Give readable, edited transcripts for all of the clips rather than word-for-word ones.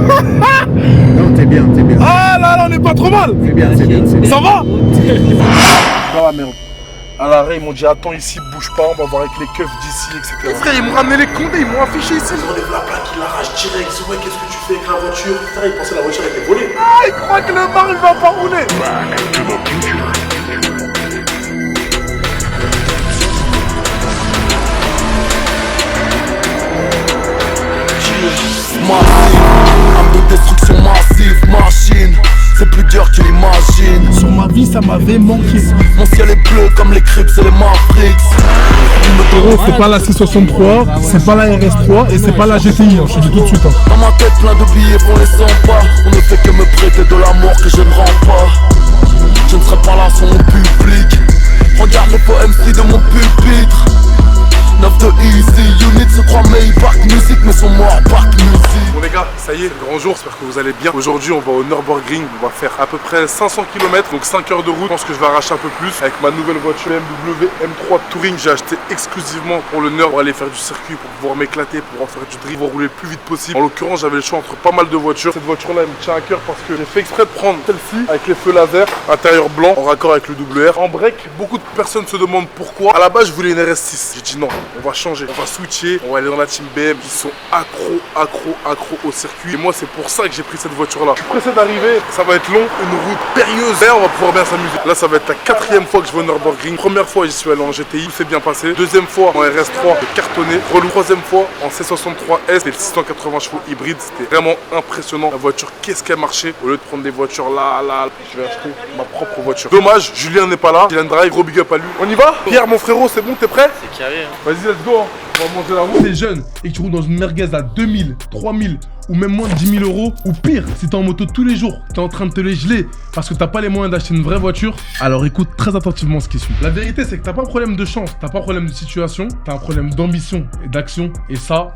Non, t'es bien, t'es bien. Ah là, on est pas trop mal. C'est bien, c'est bien, c'est bien. Ça va? Dans la merde. À l'arrêt, ils m'ont dit attends ici, bouge pas, on va voir avec les keufs d'ici, etc. Frère, ils m'ont ramené les condés, ils m'ont affiché ici. Ils enlèvent la plaque, ils l'arrachent direct. Ils disent ouais, qu'est-ce que tu fais avec la voiture? Frère, ils pensaient que la voiture était volée. Ah, ils croient que le bar il va pas rouler. Arme de destruction massive, machine. C'est plus dur que tu l'imagines. Sur ma vie, ça m'avait manqué. Mon ciel est bleu comme les Crips et les Mavericks. Gros, c'est pas la 663, c'est pas la RS3 et c'est pas la GTI, je te dis tout de suite. Dans ma tête plein de billets pour les 100 pas. On ne fait que me prêter de l'amour que je ne rends pas. Je ne serai pas là sans mon public. Regarde les poèmes de mon pupitre. 9 de Easy, Unit se croit Maybach Music mais sont morts back music. Bon les gars, ça y est, le grand jour, j'espère que vous allez bien. Aujourd'hui on va au Nürburgring, on va faire à peu près 500 km, donc 5 heures de route. Je pense que je vais arracher un peu plus avec ma nouvelle voiture BMW M3 Touring. J'ai acheté exclusivement pour le Nürburgring pour aller faire du circuit, pour pouvoir m'éclater, pour en faire du drift, pour rouler le plus vite possible. En l'occurrence j'avais le choix entre pas mal de voitures. Cette voiture là elle me tient à cœur parce que j'ai fait exprès de prendre celle-ci avec les feux laser, intérieur blanc, en raccord avec le WR. En break, beaucoup de personnes se demandent pourquoi. À la base je voulais une RS6, j'ai dit non, on va changer, on va switcher, on va aller dans la team BM qui sont accro au circuit. Et moi c'est pour ça que j'ai pris cette voiture là. Je suis pressé d'arriver, ça va être long, une route périlleuse. Là on va pouvoir bien s'amuser. Là ça va être la 4e fois que je vais au Nürburgring. Première fois j'y suis allé en GTI, tout s'est bien passé. Deuxième fois en RS3, j'ai cartonné. Relou. Troisième fois en C63S, c'est le 680 chevaux hybride. C'était vraiment impressionnant. La voiture, qu'est-ce qu'elle marchait. Au lieu de prendre des voitures là, je vais acheter ma propre voiture. Dommage, Julien n'est pas là. Julien Drive, gros big up à lui. On y va? Pierre mon frérot, c'est bon, t'es prêt? C'est carré hein. Vas-y, let's go hein. On va manger la route. T'es jeune et que tu roules dans une merguez à 2000, 3000 ou même moins de 10 000 euros, ou pire, si t'es en moto tous les jours, t'es en train de te les geler parce que t'as pas les moyens d'acheter une vraie voiture, alors écoute très attentivement ce qui suit. La vérité c'est que t'as pas un problème de chance, t'as pas un problème de situation, t'as un problème d'ambition et d'action, et ça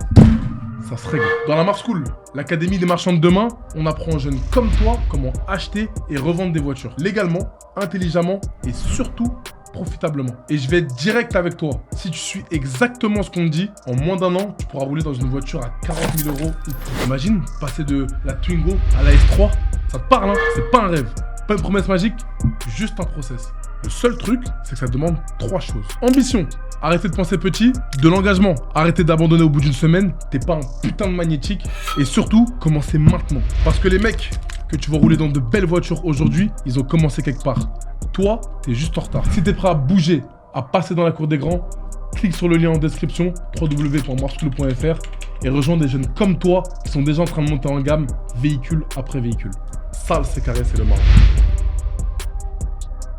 se règle. Dans la Mars School, l'académie des marchands de demain, on apprend aux jeunes comme toi comment acheter et revendre des voitures légalement, intelligemment et surtout profitablement. Et je vais être direct avec toi. Si tu suis exactement ce qu'on te dit, en moins d'un an, tu pourras rouler dans une voiture à 40 000 euros. Imagine passer de la Twingo à la S3. Ça te parle, hein? C'est pas un rêve. Pas une promesse magique, juste un process. Le seul truc, c'est que ça demande 3 choses. Ambition, arrêtez de penser petit. De l'engagement, arrêtez d'abandonner au bout d'une semaine. T'es pas un putain de magnétique. Et surtout, commencez maintenant. Parce que les mecs que tu vas rouler dans de belles voitures aujourd'hui, ils ont commencé quelque part. Toi, t'es juste en retard. Si t'es prêt à bouger, à passer dans la cour des grands, clique sur le lien en description, www.marschool.fr, et rejoins des jeunes comme toi qui sont déjà en train de monter en gamme, véhicule après véhicule. Sale, c'est carré, c'est le marron.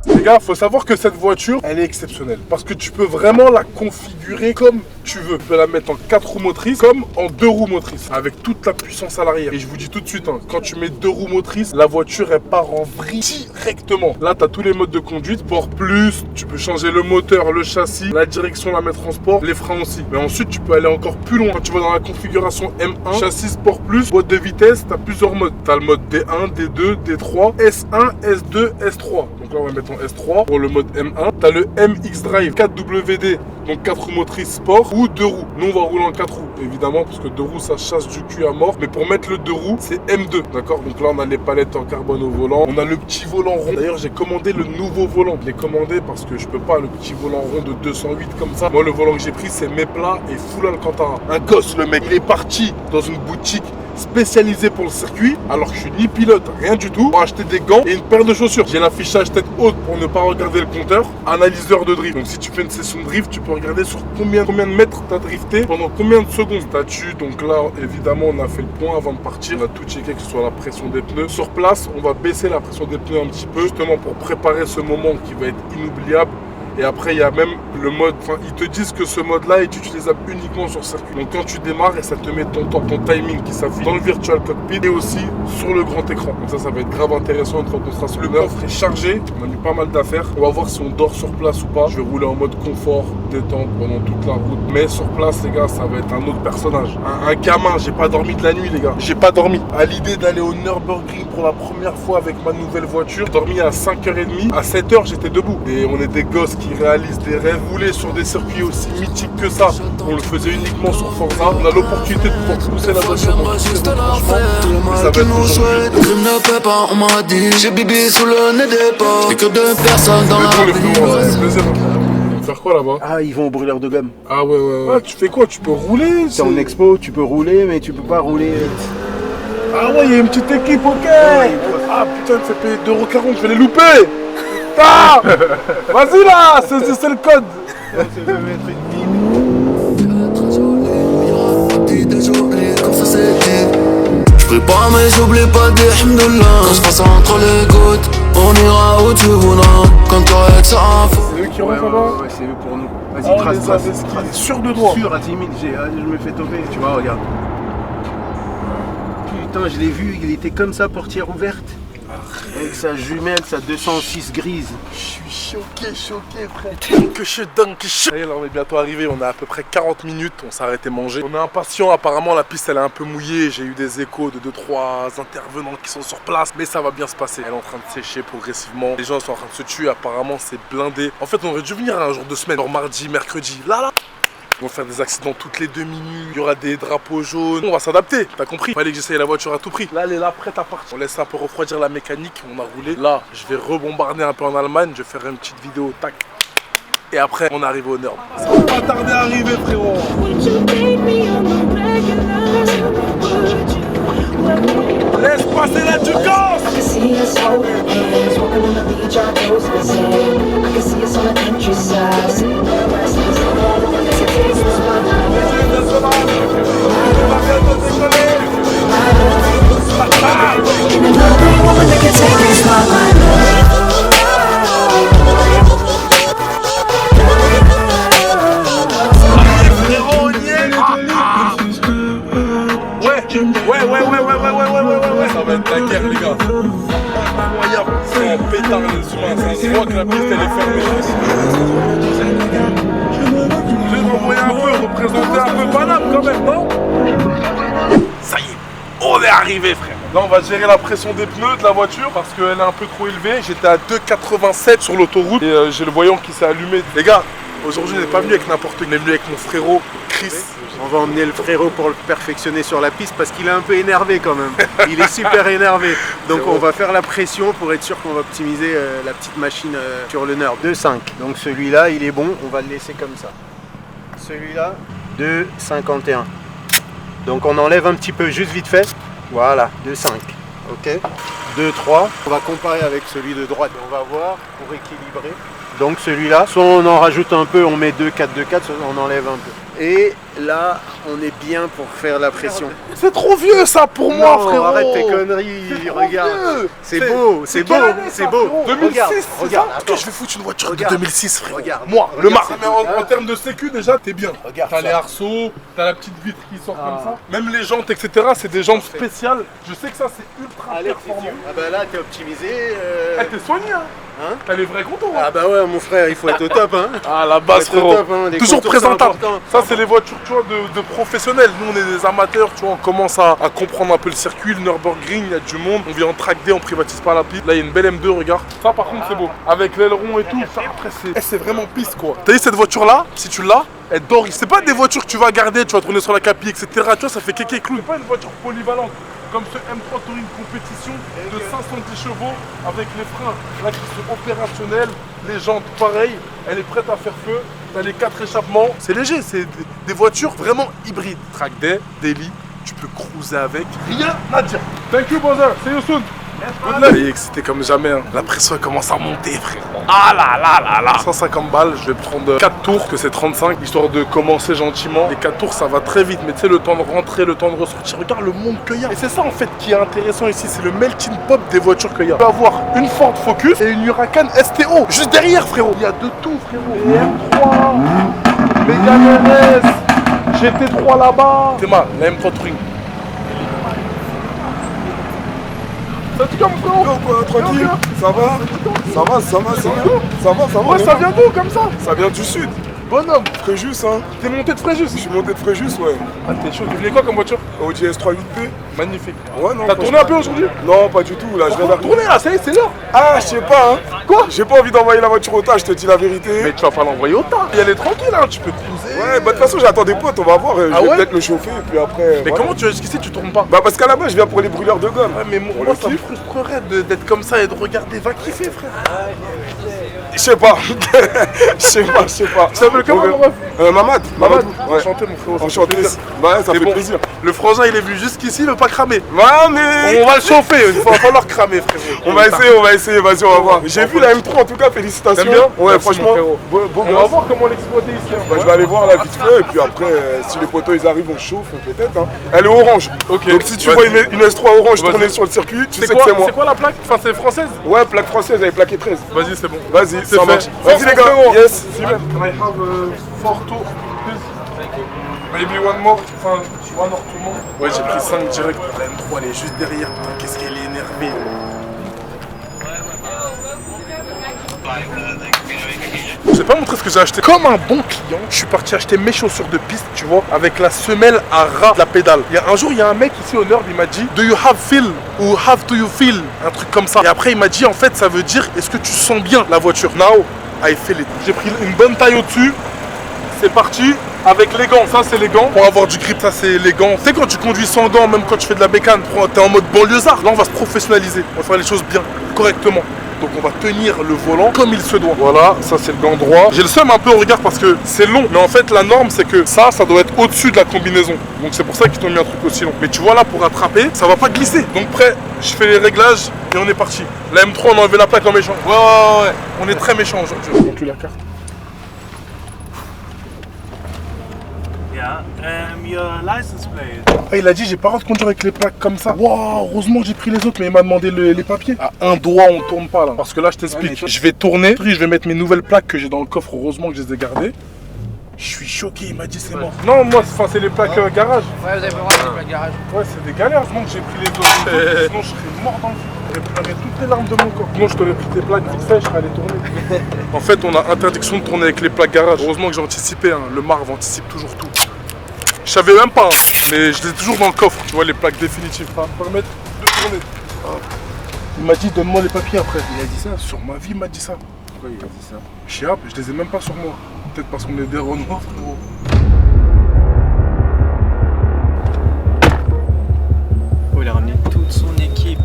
Les gars, faut savoir que cette voiture, elle est exceptionnelle. Parce que tu peux vraiment la configurer comme tu veux. Tu peux la mettre en 4 roues motrices comme en 2 roues motrices. Avec toute la puissance à l'arrière. Et je vous dis tout de suite, hein, quand tu mets 2 roues motrices, la voiture, elle part en vrille directement. Là, tu as tous les modes de conduite. Sport plus, tu peux changer le moteur, le châssis, la direction, la mettre en sport, les freins aussi. Mais ensuite, tu peux aller encore plus loin. Quand tu vas dans la configuration M1, châssis sport plus, boîte de vitesse, tu as plusieurs modes. Tu as le mode D1, D2, D3, S1, S2, S3. Donc là, on va mettre en S3 pour le mode M1. Tu as le MX Drive 4WD, donc 4 roues motrices sport ou 2 roues. Nous, on va rouler en 4 roues, évidemment, parce que 2 roues, ça chasse du cul à mort. Mais pour mettre le 2 roues, c'est M2, d'accord? Donc là, on a les palettes en carbone au volant. On a le petit volant rond. D'ailleurs, j'ai commandé le nouveau volant. Je l'ai commandé parce que je peux pas le petit volant rond de 208 comme ça. Moi, le volant que j'ai pris, c'est Mepla et full Alcantara. Un gosse, le mec. Il est parti dans une boutique spécialisé pour le circuit, alors que je suis ni pilote, rien du tout, pour acheter des gants et une paire de chaussures. J'ai l'affichage tête haute pour ne pas regarder le compteur, analyseur de drift. Donc si tu fais une session de drift, tu peux regarder sur combien de mètres tu as drifté, pendant combien de secondes tu as tué. Donc là, évidemment, on a fait le point avant de partir. On a tout checké, que ce soit la pression des pneus. Sur place, on va baisser la pression des pneus un petit peu, justement pour préparer ce moment qui va être inoubliable. Et après, il y a même le mode, enfin, ils te disent que ce mode-là est utilisable uniquement sur circuit. Donc quand tu démarres, et ça te met ton temps, ton timing qui s'affiche dans le virtual cockpit et aussi sur le grand écran. Donc ça va être grave intéressant une fois qu'on sera sur le coffre est chargé. On a mis pas mal d'affaires. On va voir si on dort sur place ou pas. Je vais rouler en mode confort, détente pendant toute la route. Mais sur place, les gars, ça va être un autre personnage. Un gamin, j'ai pas dormi de la nuit, les gars. J'ai pas dormi. À l'idée d'aller au Nürburgring pour la première fois avec ma nouvelle voiture, j'ai dormi à 5h30. À 7h, j'étais debout. Et on est des gosses qui réalise des rêves. Rouler sur des circuits aussi mythiques que ça, on le faisait uniquement sur Forza. On a l'opportunité de pouvoir pousser la voiture dans Juste le la franchement. faire, le Ça mal va qui être nous aujourd'hui. souhaite. Le crime ne paie pas, on m'a dit. J'ai bibi sous le nez des potes. Et que deux personnes dans Mais la bon, les frérots, ça fait vie. plaisir. Faire quoi là-bas? Ah, ils vont au brûleur de gomme. Ah ouais. Tu fais quoi? Tu peux rouler? C'est en expo, tu peux rouler, mais tu peux pas rouler. Ah ouais, il y a une petite équipe, ok. Ah putain, tu fais payer 2,40 €, je vais les louper. Ah vas-y là, c'est le code. Comme ça c'est dit. J'prie pas mais j'oublie pas de dire Alhamdoulilah. Quand j'passe entre les gouttes, on ira où tu voudras. Quand t'aurais que ça à foutre. C'est eux qui rentrent là-bas? Ouais, c'est eux pour nous. Vas-y, Oh, trace, les trace. Aveski, sûr de droit. Sûr, à 10 000, je me fais tomber. Tu vois, regarde. Putain, je l'ai vu, il était comme ça, portière ouverte. Avec sa jumelle, sa 206 grise. Je suis choqué frère. Que je dingue, que je... Ça y est, là on est bientôt arrivé, on a à peu près 40 minutes, on s'est arrêté manger. On est impatient, apparemment la piste elle est un peu mouillée, j'ai eu des échos de 2-3 intervenants qui sont sur place, mais ça va bien se passer. Elle est en train de sécher progressivement, les gens sont en train de se tuer, apparemment c'est blindé. En fait on aurait dû venir un jour de semaine, genre mardi, mercredi, là. Ils vont faire des accidents toutes les 2 minutes, il y aura des drapeaux jaunes. On va s'adapter, t'as compris? Fallait que j'essaye la voiture à tout prix. Là, elle est là, prête à partir. On laisse un peu refroidir la mécanique, on a roulé. Là, je vais rebombarder un peu en Allemagne, je vais faire une petite vidéo, tac. Et après, on arrive au Nord. Ça va pas tarder à arriver, frérot. Laisse passer la Ducance. I can see us holding hands, walking on the beach, our toes in the sand. I can see us on the countryside, sitting on the restless land. It's a taste of my and another woman that can take this spotlight. Frérot, on y est. Ouais. Ça va être la guerre, les gars. Incroyable. C'est un pétard, les humains. Ça se voit que la piste, elle est fermée. Je vais m'envoyer un peu, représenter un peu Paname quand même, non? Ça y est, on est arrivé, frère. Là, on va gérer la pression des pneus de la voiture parce qu'elle est un peu trop élevée. J'étais à 2,87 sur l'autoroute et j'ai le voyant qui s'est allumé. Les gars, aujourd'hui, je n'ai pas venu avec n'importe qui. On est venu avec mon frérot, Chris. On va emmener le frérot pour le perfectionner sur la piste parce qu'il est un peu énervé quand même. Il est super énervé. Donc on va faire la pression pour être sûr qu'on va optimiser la petite machine sur le Nord. 2,5. Donc celui-là, il est bon. On va le laisser comme ça. Celui-là, 2,51. Donc on enlève un petit peu, juste vite fait. Voilà, 2,5. Ok. 2,3. On va comparer avec celui de droite. On va voir pour équilibrer. Donc celui-là, soit on en rajoute un peu, on met 2,4, 2,4, soit on enlève un peu. Et là, on est bien pour faire la pression. C'est trop vieux ça pour moi, Non, frérot. arrête tes conneries, regarde. vieux. C'est beau, c'est beau, quelle année, c'est ça, beau. frérot 2006, regarde. Attends, je vais foutre une voiture Regarde. de 2006, frérot. Regarde. Moi, le Regarde. Mars. Mais en termes de sécu, déjà, t'es bien. Regarde T'as ça. les arceaux, t'as la petite vitre qui sort comme ça. Même les jantes, etc., c'est des jantes spéciales. Je sais que ça, c'est ultra performant. Ah bah là, t'es optimisé. Eh, t'es soigné, hein. Hein? T'as les vrais contours. Ah bah ouais, mon frère, il faut être au top, hein. Ah, la base, Faut être au frérot. top, hein. Les Toujours contours, c'est présentable. important. Ça, c'est les voitures, tu vois, de professionnels. Nous, on est des amateurs, tu vois. On commence à comprendre un peu le circuit, le Nürburgring. Il y a du monde. On vient en track day, on privatise pas la piste. Là, il y a une belle M2, regarde. Ça, par contre, c'est beau. Avec l'aileron et tout. Ça, après, c'est vraiment piste, quoi. T'as vu cette voiture-là? Si tu l'as, elle dort. C'est pas des voitures que tu vas garder, tu vas tourner sur la capi, etc. Tu vois, ça fait kéké clou. C'est pas une voiture polyvalente. Comme ce M3 Touring compétition de 510 chevaux avec les freins là qui sont opérationnels, les jantes pareilles, elle est prête à faire feu, t'as les 4 échappements, c'est léger, c'est des voitures vraiment hybrides. Track day, daily, tu peux cruiser avec, rien à dire. Thank you brother, see you soon. Vous voyez que c'était comme jamais, hein. La pression elle commence à monter, frère. Ah là là là là. 150 balles, je vais prendre 4 tours, que c'est 35, histoire de commencer gentiment. Les 4 tours ça va très vite, mais tu sais, le temps de rentrer, le temps de ressortir, regarde le monde qu'il y a. Et c'est ça en fait qui est intéressant ici, c'est le melting pot des voitures qu'il y a. Tu peux avoir une Ford Focus et une Huracan STO, juste derrière, frérot. Il y a de tout, frérot. Les M3, les Ganes, GT3 là-bas. C'est ma, la M3 Touring. Ça te comme frérot? Quoi, tranquille? Ça va? Ça va? Ouais, ça vient d'où comme ça? Ça vient du sud. bonhomme. Fréjus, hein. T'es monté de Fréjus. Je suis monté de Fréjus, ouais. Ah, t'es chaud. Tu voulais quoi comme voiture? Audi S3 8P. Magnifique. Ouais, non. T'as tourné un peu aujourd'hui? Non, pas du tout, là, je viens d'arriver. Tourner là, ça y est, c'est l'heure. Ah, je sais pas, hein. Quoi? J'ai pas envie d'envoyer la voiture au tas, je te dis la vérité. Mais tu vas pas l'envoyer au tas. Et elle est tranquille, hein. Tu peux cruiser. Ouais, bah de toute façon, j'attends des potes, on va voir. Ah Je vais ouais peut-être le chauffer, et puis après. Mais voilà. comment tu jusqu'ici tu tournes pas? Bah, parce qu'à la base, je viens pour les brûleurs de gomme. Ouais, mais Pour moi le ça me kiff. frustrerait d'être comme ça et de regarder. Va kiffer, frère. Je sais pas. Je sais pas. Tu t'appelles comment, mon ref? Mamad. Mamad, Ouais. enchanté, mon frérot. ça fait Enchanté. plaisir. Ouais, ça Mais fait bon, plaisir. Le frangin, il est venu jusqu'ici, il veut pas cramer. Ouais, mais. On va le chauffer, il va falloir cramer, frérot. On va essayer, vas-y, on va voir. J'ai vu la M3 en tout cas, félicitations. T'aimes bien? Ouais, Merci, franchement. mon frérot. Bon On va gosse. voir comment l'exploiter ici. hein. Bah, je vais aller voir là vite fait, et puis après, si les poteaux ils arrivent, on chauffe peut-être. Hein. Elle est orange. Ok. Donc si tu Vas-y. vois une S3 orange Vas-y. tourner sur le circuit, tu sais C'est que c'est quoi, moi. c'est quoi la plaque? Enfin, c'est française? Ouais, plaque française, elle est plaquée 13. Vas-y, c'est bon. Vas-y, C'est ça fait. marche. Force, Vas-y les gars, frérot. yes. I have Forto, please. Maybe one more. Enfin, one or two more. Ouais, j'ai pris 5 direct. La M3, elle est juste derrière. Putain, qu'est-ce qu'elle est énervée. Je vais pas montrer ce que j'ai acheté. Comme un bon client, je suis parti acheter mes chaussures de piste, tu vois, avec la semelle à ras de la pédale. Un jour, il y a un mec ici au Nord, il m'a dit Do you have feel ou have to you feel? Un truc comme ça. Et après, il m'a dit en fait, ça veut dire est-ce que tu sens bien la voiture? Now, I feel it. J'ai pris une bonne taille au-dessus. C'est parti avec les gants. Ça, c'est les gants. Pour avoir du grip, ça, c'est les gants. Tu sais, quand tu conduis sans gants, même quand tu fais de la bécane, t'es en mode banlieusard. Là, on va se professionnaliser. On va faire les choses bien, correctement. Donc, on va tenir le volant comme il se doit. Voilà, ça, c'est le gant droit. J'ai le seum un peu au regard parce que c'est long. Mais en fait, la norme, c'est que ça doit être au-dessus de la combinaison. Donc, c'est pour ça qu'ils t'ont mis un truc aussi long. Mais tu vois, là, pour attraper, ça va pas glisser. Donc, prêt, je fais les réglages et on est parti. La M3, on a enlevé la plaque en méchant. Ouais. On est très méchant aujourd'hui. Je montre lui la carte. Yeah, your license plate. Ah, il a dit j'ai pas le droit de conduire avec les plaques comme ça. Waouh, heureusement que j'ai pris les autres, mais il m'a demandé les papiers. À un doigt, on tourne pas là. Parce que là, je t'explique. Je vais tourner, puis je vais mettre mes nouvelles plaques que j'ai dans le coffre. Heureusement que je les ai gardées. Je suis choqué, il m'a dit c'est mort. Non, moi, c'est les plaques garage. Ouais, vous avez pas le droit de faire le garage. Ouais, c'est des galères. Heureusement que j'ai pris les autres. Sinon, je serais mort dans le feu. J'aurais pleuré toutes les larmes de mon corps. Sinon, je t'aurais pris tes plaques vite fait, je serais allé tourner. En fait, on a interdiction de tourner avec les plaques garage. Heureusement que j'ai anticipé. Hein. Le Marv anticipe toujours tout. Je savais même pas, hein, mais je l'ai toujours dans le coffre, tu vois, les plaques définitives. Ça va me permettre de tourner. Ah. Il m'a dit donne-moi les papiers après. Il a dit ça? Sur ma vie, il m'a dit ça. Pourquoi il a dit ça? Je sais pas, je les ai même pas sur moi. Peut-être parce qu'on est des Renois, frérot. Oh, il a ramené toute son équipe.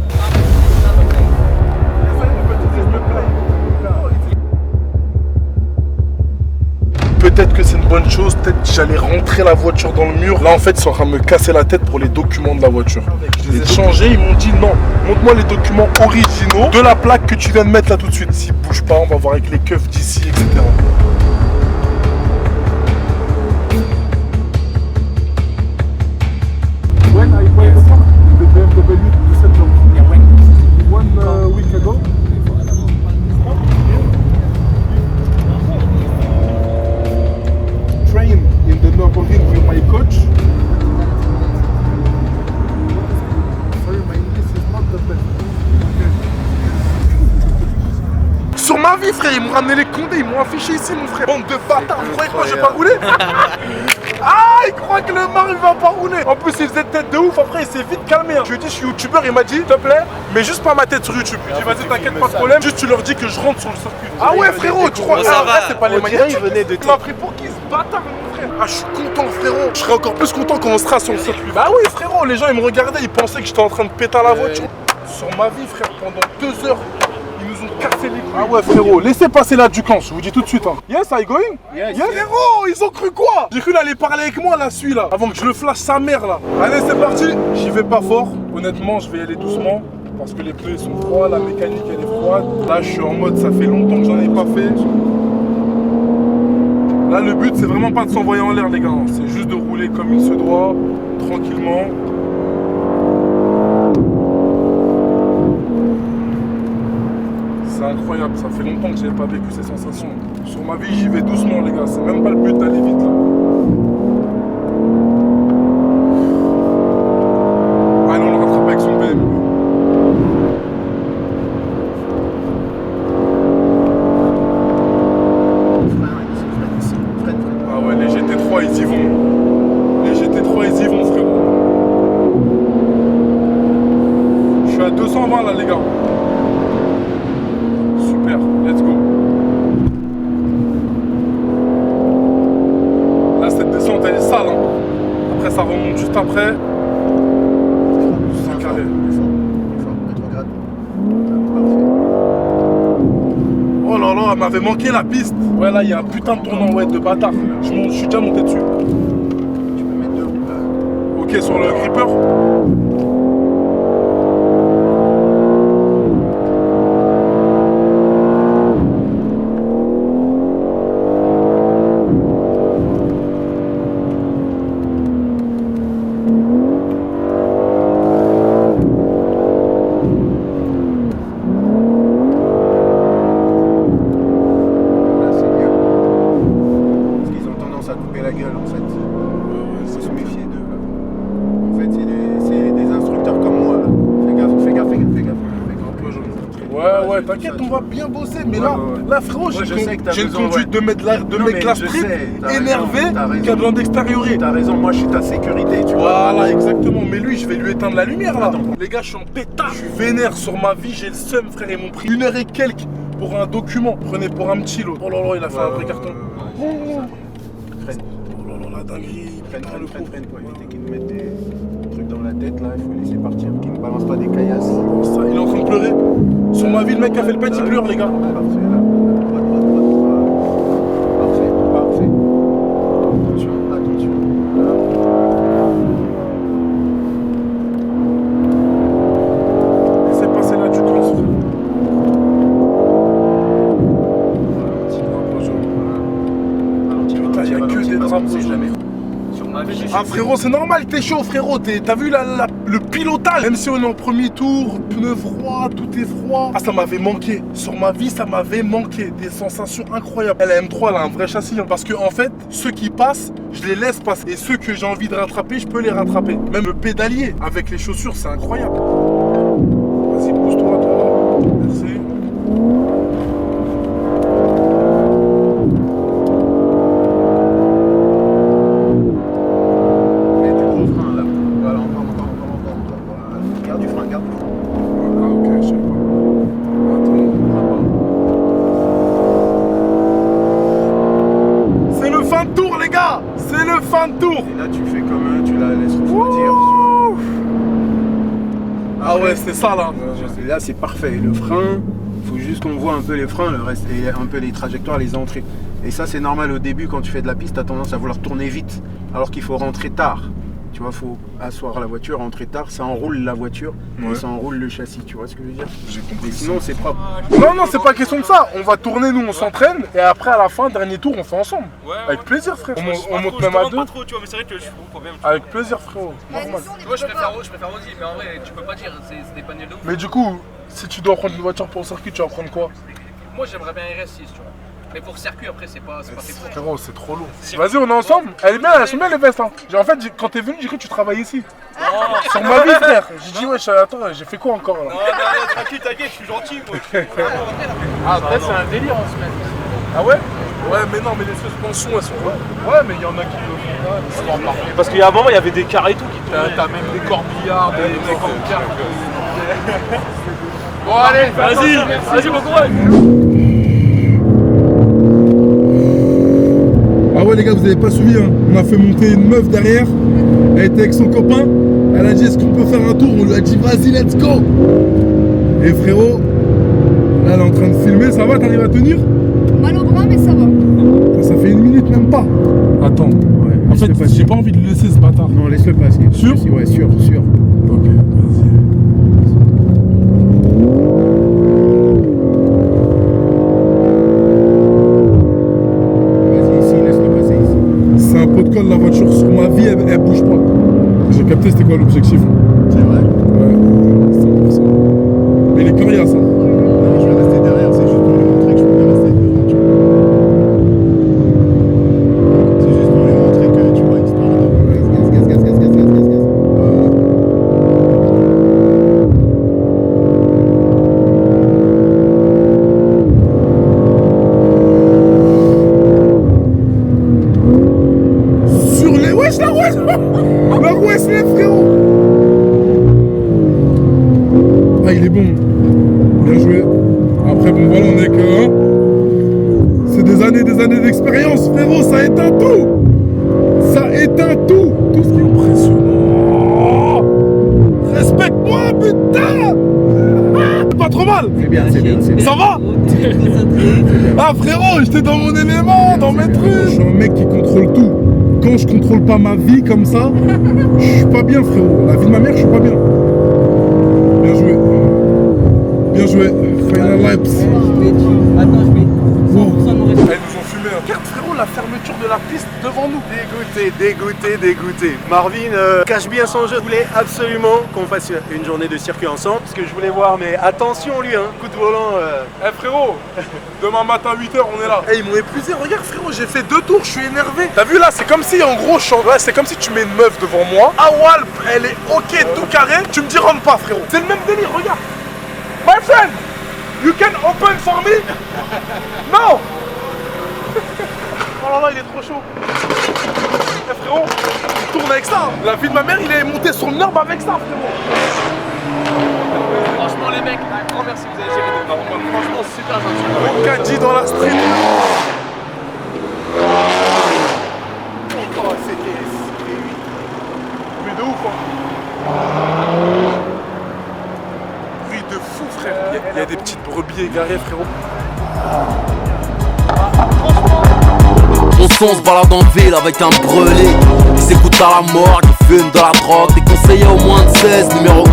Peut-être que c'est une bonne chose, peut-être que j'allais rentrer la voiture dans le mur. Là, en fait, ils sont en train de me casser la tête pour les documents de la voiture. Je les ai changés, ils m'ont dit non, montre-moi les documents originaux de la plaque que tu viens de mettre là tout de suite. S'ils bougent pas, on va voir avec les keufs d'ici, etc. When I went the BMW Düsseldorf, one week ago. Train in the Nürburgring with my coach. Sorry, my English is not the best. Sur ma vie, frère, ils m'ont ramené les condés, ils m'ont affiché ici, mon frère. Bande de bâtards, vous croyez que moi je vais pas rouler? Ah, il croit que le Mar il va pas rouler. En plus, il faisait tête de ouf. Après, il s'est vite calmé. Hein. Je lui ai dit, je suis youtubeur. Il m'a dit, s'il te plaît, mais juste pas ma tête sur YouTube. Je lui ai dit, vas-y, t'inquiète, pas de problème. Juste, tu leur dis que je rentre sur le circuit. Ah ouais, frérot, tu crois que ça va. c'est pas les On dirait qu'il venait de Il m'a pris pour qui ce bâtard, mon frère? Ah, je suis content, frérot. Je serais encore plus content quand on sera sur le circuit. Bah oui, frérot, les gens ils me regardaient, ils pensaient que j'étais en train de péter à la voiture. Sur ma vie, frère, pendant 2 heures. Ils nous ont cassé les couilles. Ah ouais, frérot, laissez passer la Ducans, je vous dis tout de suite. Hein. Yes, I going? Yes. Frérot, ils ont cru quoi? J'ai cru qu'il allait parler avec moi là, celui-là, avant que je le flash sa mère là. Allez, c'est parti. J'y vais pas fort. Honnêtement, je vais y aller doucement. Parce que les pneus sont froids, la mécanique elle est froide. Là, je suis en mode, ça fait longtemps que j'en ai pas fait. Là, le but, c'est vraiment pas de s'envoyer en l'air, les gars. C'est juste de rouler comme il se doit, tranquillement. C'est incroyable, ça fait longtemps que j'avais pas vécu ces sensations. Sur ma vie, j'y vais doucement, les gars. C'est même pas le but d'aller vite là. Ah non, on le rattrape avec son BMW. 220 là les gars. Super, let's go. Là cette descente elle est sale hein. Après ça remonte juste après. C'est carré. Rétrograde. Oh là là, elle m'avait manqué la piste. Ouais là il y a un putain de tournant ouais de bâtard. Je suis déjà monté dessus. Tu peux mettre 2 roues là. Ok sur le gripper. Là c'est mieux. Parce qu'ils ont tendance à couper la gueule en fait. Faut se méfier d'eux là. En fait c'est des instructeurs comme moi là. Fais gaffe, fais gaffe, fais gaffe, fais gaffe. Ouais, t'inquiète, on va bien bosser. Mais là, là frérot, Ouais, je sais que t'as j'ai une besoin, conduite de mec mais classe je sprint, sais, t'as énervé, raison, t'as raison. qui a besoin d'extérioriser. T'as raison, moi je suis ta sécurité, tu vois. Voilà, exactement. Mais lui, je vais lui éteindre la lumière là. Les gars, je suis en pétard. Je suis vénère sur ma vie. J'ai le seum, frère. Ils m'ont pris 1 heure et quelques pour un document. Prenez pour un petit lot. Oh là là, il a fait un vrai carton. Freine, Oh là là, la dinguerie. freine, pour éviter qu'ils nous mettent des trucs dans la tête là, il faut laisser partir, qu'ils ne balancent pas des caillasses. Ça, il est en train de pleurer. Sur ma vie, le mec qui a fait le pet, il pleure, les gars. Parfait là. Droite. Parfait. Attention. Laissez passer là du camp, frère. Putain, il y a que des drapeaux. jamais. Sur ma vie, Ah frérot, c'est normal, t'es chaud frérot, t'as vu le pilotage. Même si on est en premier tour, pneus froids, tout est froid. Ah ça m'avait manqué, sur ma vie ça m'avait manqué. Des sensations incroyables. La M3 elle a un vrai châssis hein, parce que en fait, ceux qui passent, je les laisse passer. Et ceux que j'ai envie de rattraper, je peux les rattraper. Même le pédalier avec les chaussures, c'est incroyable. Vas-y, pousse-toi toi. Merci. Mets du gros frein là. Voilà, encore. Voilà. Garde du frein. Ah ok, je sais pas. Attends. C'est le fin de tour les gars. C'est le fin de tour. Et là tu fais comme tu la laisses refroidir. Ah ouais, c'est ça là. Et là c'est parfait. Le frein, faut juste qu'on voit un peu les freins, le reste et un peu les trajectoires, les entrées. Et ça c'est normal au début quand tu fais de la piste, tu as tendance à vouloir tourner vite, alors qu'il faut rentrer tard. Tu vois, faut asseoir la voiture, rentrer tard, ça enroule la voiture Ouais. et ça enroule le châssis, tu vois ce que je veux dire? J'ai compris. Et sinon c'est propre. Non, c'est pas question de ça. On va tourner, nous, on s'entraîne. Et après, à la fin, dernier tour, on fait ensemble. Avec plaisir, frère. On monte même à deux. pas trop, tu vois, mais c'est vrai que je suis quand même. Avec plaisir, frérot. Normal. Moi, je préfère Audi, mais en vrai, tu peux pas dire, c'est des panels de ouf. Mais du coup, si tu dois prendre une voiture pour le circuit, tu vas prendre quoi? Moi, j'aimerais bien RS6, tu vois. Mais pour circuit, après, c'est pas fait pour. Frérot, c'est trop lourd. Vas-y, on est ensemble. Elles sont bien les vestes. Hein. En fait, quand t'es venu, j'ai cru que tu travaillais ici. Sur ma vie, frère. J'ai dit, ouais, attends, j'ai fait quoi encore là? Non, tranquille, je suis gentil, moi. Après, c'est un délire en semaine. Ah ouais? Ouais, mais non, mais les suspensions, elles sont. Ouais, mais il y en a qui le font pas. Parce qu'il y a un moment, il y avait des carrés et tout qui tournaient. T'as même des corbillards, des corbillards. Bon, allez, Vas-y, bon courage. Ah ouais les gars, vous avez pas suivi hein. On a fait monter une meuf derrière. Elle était avec son copain. Elle a dit est-ce qu'on peut faire un tour? On lui a dit vas-y let's go. Et frérot, là elle est en train de filmer, ça va, t'arrives à tenir? Mal au bras, mais ça va. Ça fait 1 minute même pas. Attends. En fait, j'ai pas envie de le laisser ce bâtard. Non, laisse-le passer. Sûr? Ouais, sûr. Ok, vas-y. Vas-y, ici, laisse-le passer ici. C'est un pot de colle la voiture. Sur ma vie, elle bouge pas. J'ai capté c'était quoi l'objectif. C'est vrai. Ouais, 100%. Mais il est coriace hein. Je vais rester derrière, c'est juste pour lui montrer que je peux bien rester devant, tu vois. C'est juste pour lui montrer que, tu vois, histoire de... Gaz. Voilà. Sur les... Wesh, la rouesse les frérots. Ah, il est bon. Bien joué. Après, bon, voilà, on est que... Hein, c'est des années d'expérience, frérot. Ça éteint tout. Ça éteint tout. Tout ce qui est impressionnant. Respecte-moi, putain. Pas trop mal. C'est bien, c'est bien. Ça va? Ah, frérot, j'étais dans mon élément, dans mes trucs. Je suis un mec qui contrôle tout. Quand je contrôle pas ma vie comme ça, je suis pas bien, frérot. La vie de ma mère, je suis pas bien. Bien joué. Bien joué. Final laps. Wow. Ils nous ont fumé. Regarde, frérot, la fermeture de la piste devant nous. Dégoûté. Marvin cache bien son jeu. Je voulais absolument qu'on fasse une journée de circuit ensemble. Parce que je voulais voir, mais attention lui, hein, coup de volant. Eh frérot, demain matin 8h on est là. Eh ils m'ont épuisé, regarde frérot, j'ai fait 2 tours, je suis énervé. T'as vu là, c'est comme si en gros, c'est comme si tu mets une meuf devant moi. Ah Walp, elle est ok, tout carré, tu me dis rentre pas frérot. C'est le même délire, regarde. My friend, you can open for me? Non. Oh là là, il est trop chaud. Eh frérot, il tourne avec ça. La vie de ma mère, il est monté sur le Nurb avec ça frérot. Franchement, les mecs, un grand merci, vous avez géré de marron. Franchement, super gentil. Kadji dans la street. Oh, c'était Mais de ouf hein. Bruit de fou frère. Il y a des petites brebis égarées frérot. On se balade en ville avec un brûlé qui s'écoute à la mort, qui fume de la drogue. Des conseillers au moins de 16, numéro 1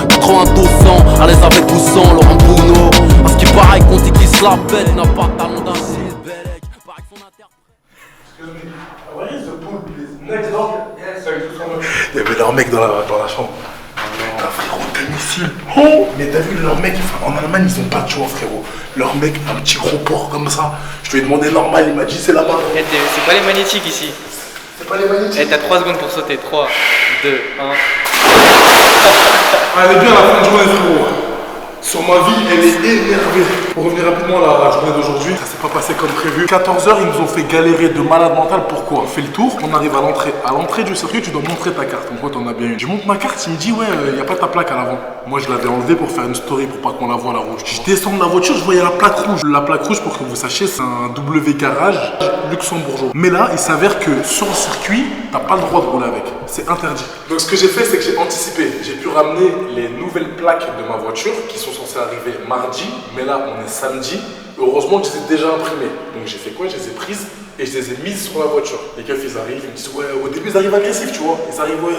92 ans, à l'aise avec ou sans Laurent Bruno. À ce qui paraît qu'on dit qu'il se la pète, il n'a pas de talent d'asile. Bellec, paraît que son Il y avait leur mec dans la chambre. Putain frérot, domicile. Oh, mais t'as vu leur mec, en Allemagne ils ont pas de choix frérot. Leur mec, un petit gros porc comme ça. Je lui ai demandé normal, il m'a dit c'est là-bas. C'est pas les magnétiques ici. C'est pas les magnétiques. T'as 3 secondes pour sauter. 3, 2, 1. Elle est bien la fin de journée frérot. Sur ma vie, elle est énervée. Pour revenir rapidement à la journée d'aujourd'hui, ça s'est pas passé comme prévu. 14h, ils nous ont fait galérer de malade mental. Pourquoi? On fait le tour, on arrive à l'entrée. À l'entrée du circuit, tu dois montrer ta carte. Donc, t'en as bien une. Je montre ma carte, il me dit, ouais, y a pas ta plaque à l'avant. Moi, je l'avais enlevée pour faire une story pour pas qu'on la voit la rouge. Je descends de la voiture, je voyais la plaque rouge. La plaque rouge, pour que vous sachiez, c'est un W garage luxembourgeois. Mais là, il s'avère que sur le circuit, t'as pas le droit de rouler avec. C'est interdit. Donc, ce que j'ai fait, c'est que j'ai anticipé. J'ai pu ramener les nouvelles plaques de ma voiture qui sont censées arriver mardi, mais là on est samedi. Heureusement que je les ai déjà imprimées. Donc j'ai fait quoi? Je les ai prises et je les ai mises sur la voiture. Les keufs ils arrivent, ils me disent ouais, au début ils arrivent agressifs, tu vois. Ils arrivent ouais,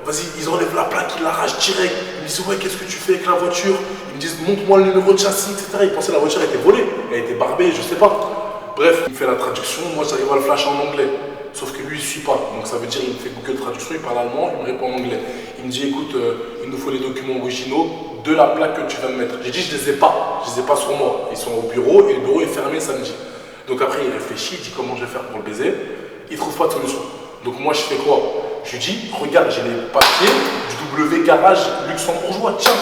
vas-y, ils enlèvent la plaque, ils l'arrachent direct. Ils me disent ouais, qu'est-ce que tu fais avec la voiture? Ils me disent montre-moi le numéro de châssis, etc. Ils pensaient que la voiture était volée, elle était barbée, je sais pas. Bref, il me fait la traduction, moi j'arrive à le flasher en anglais. Sauf que lui il suit pas, donc ça veut dire il me fait Google Traduction, il parle allemand, il me répond en anglais. Il me dit écoute, il nous faut les documents originaux de la plaque que tu vas me mettre. J'ai dit je les ai pas sur moi. Ils sont au bureau et le bureau est fermé samedi. Donc après il réfléchit, il dit comment je vais faire pour le baiser. Il trouve pas de solution. Donc moi je fais quoi? Je lui dis regarde j'ai les papiers du W garage luxembourgeois, tiens,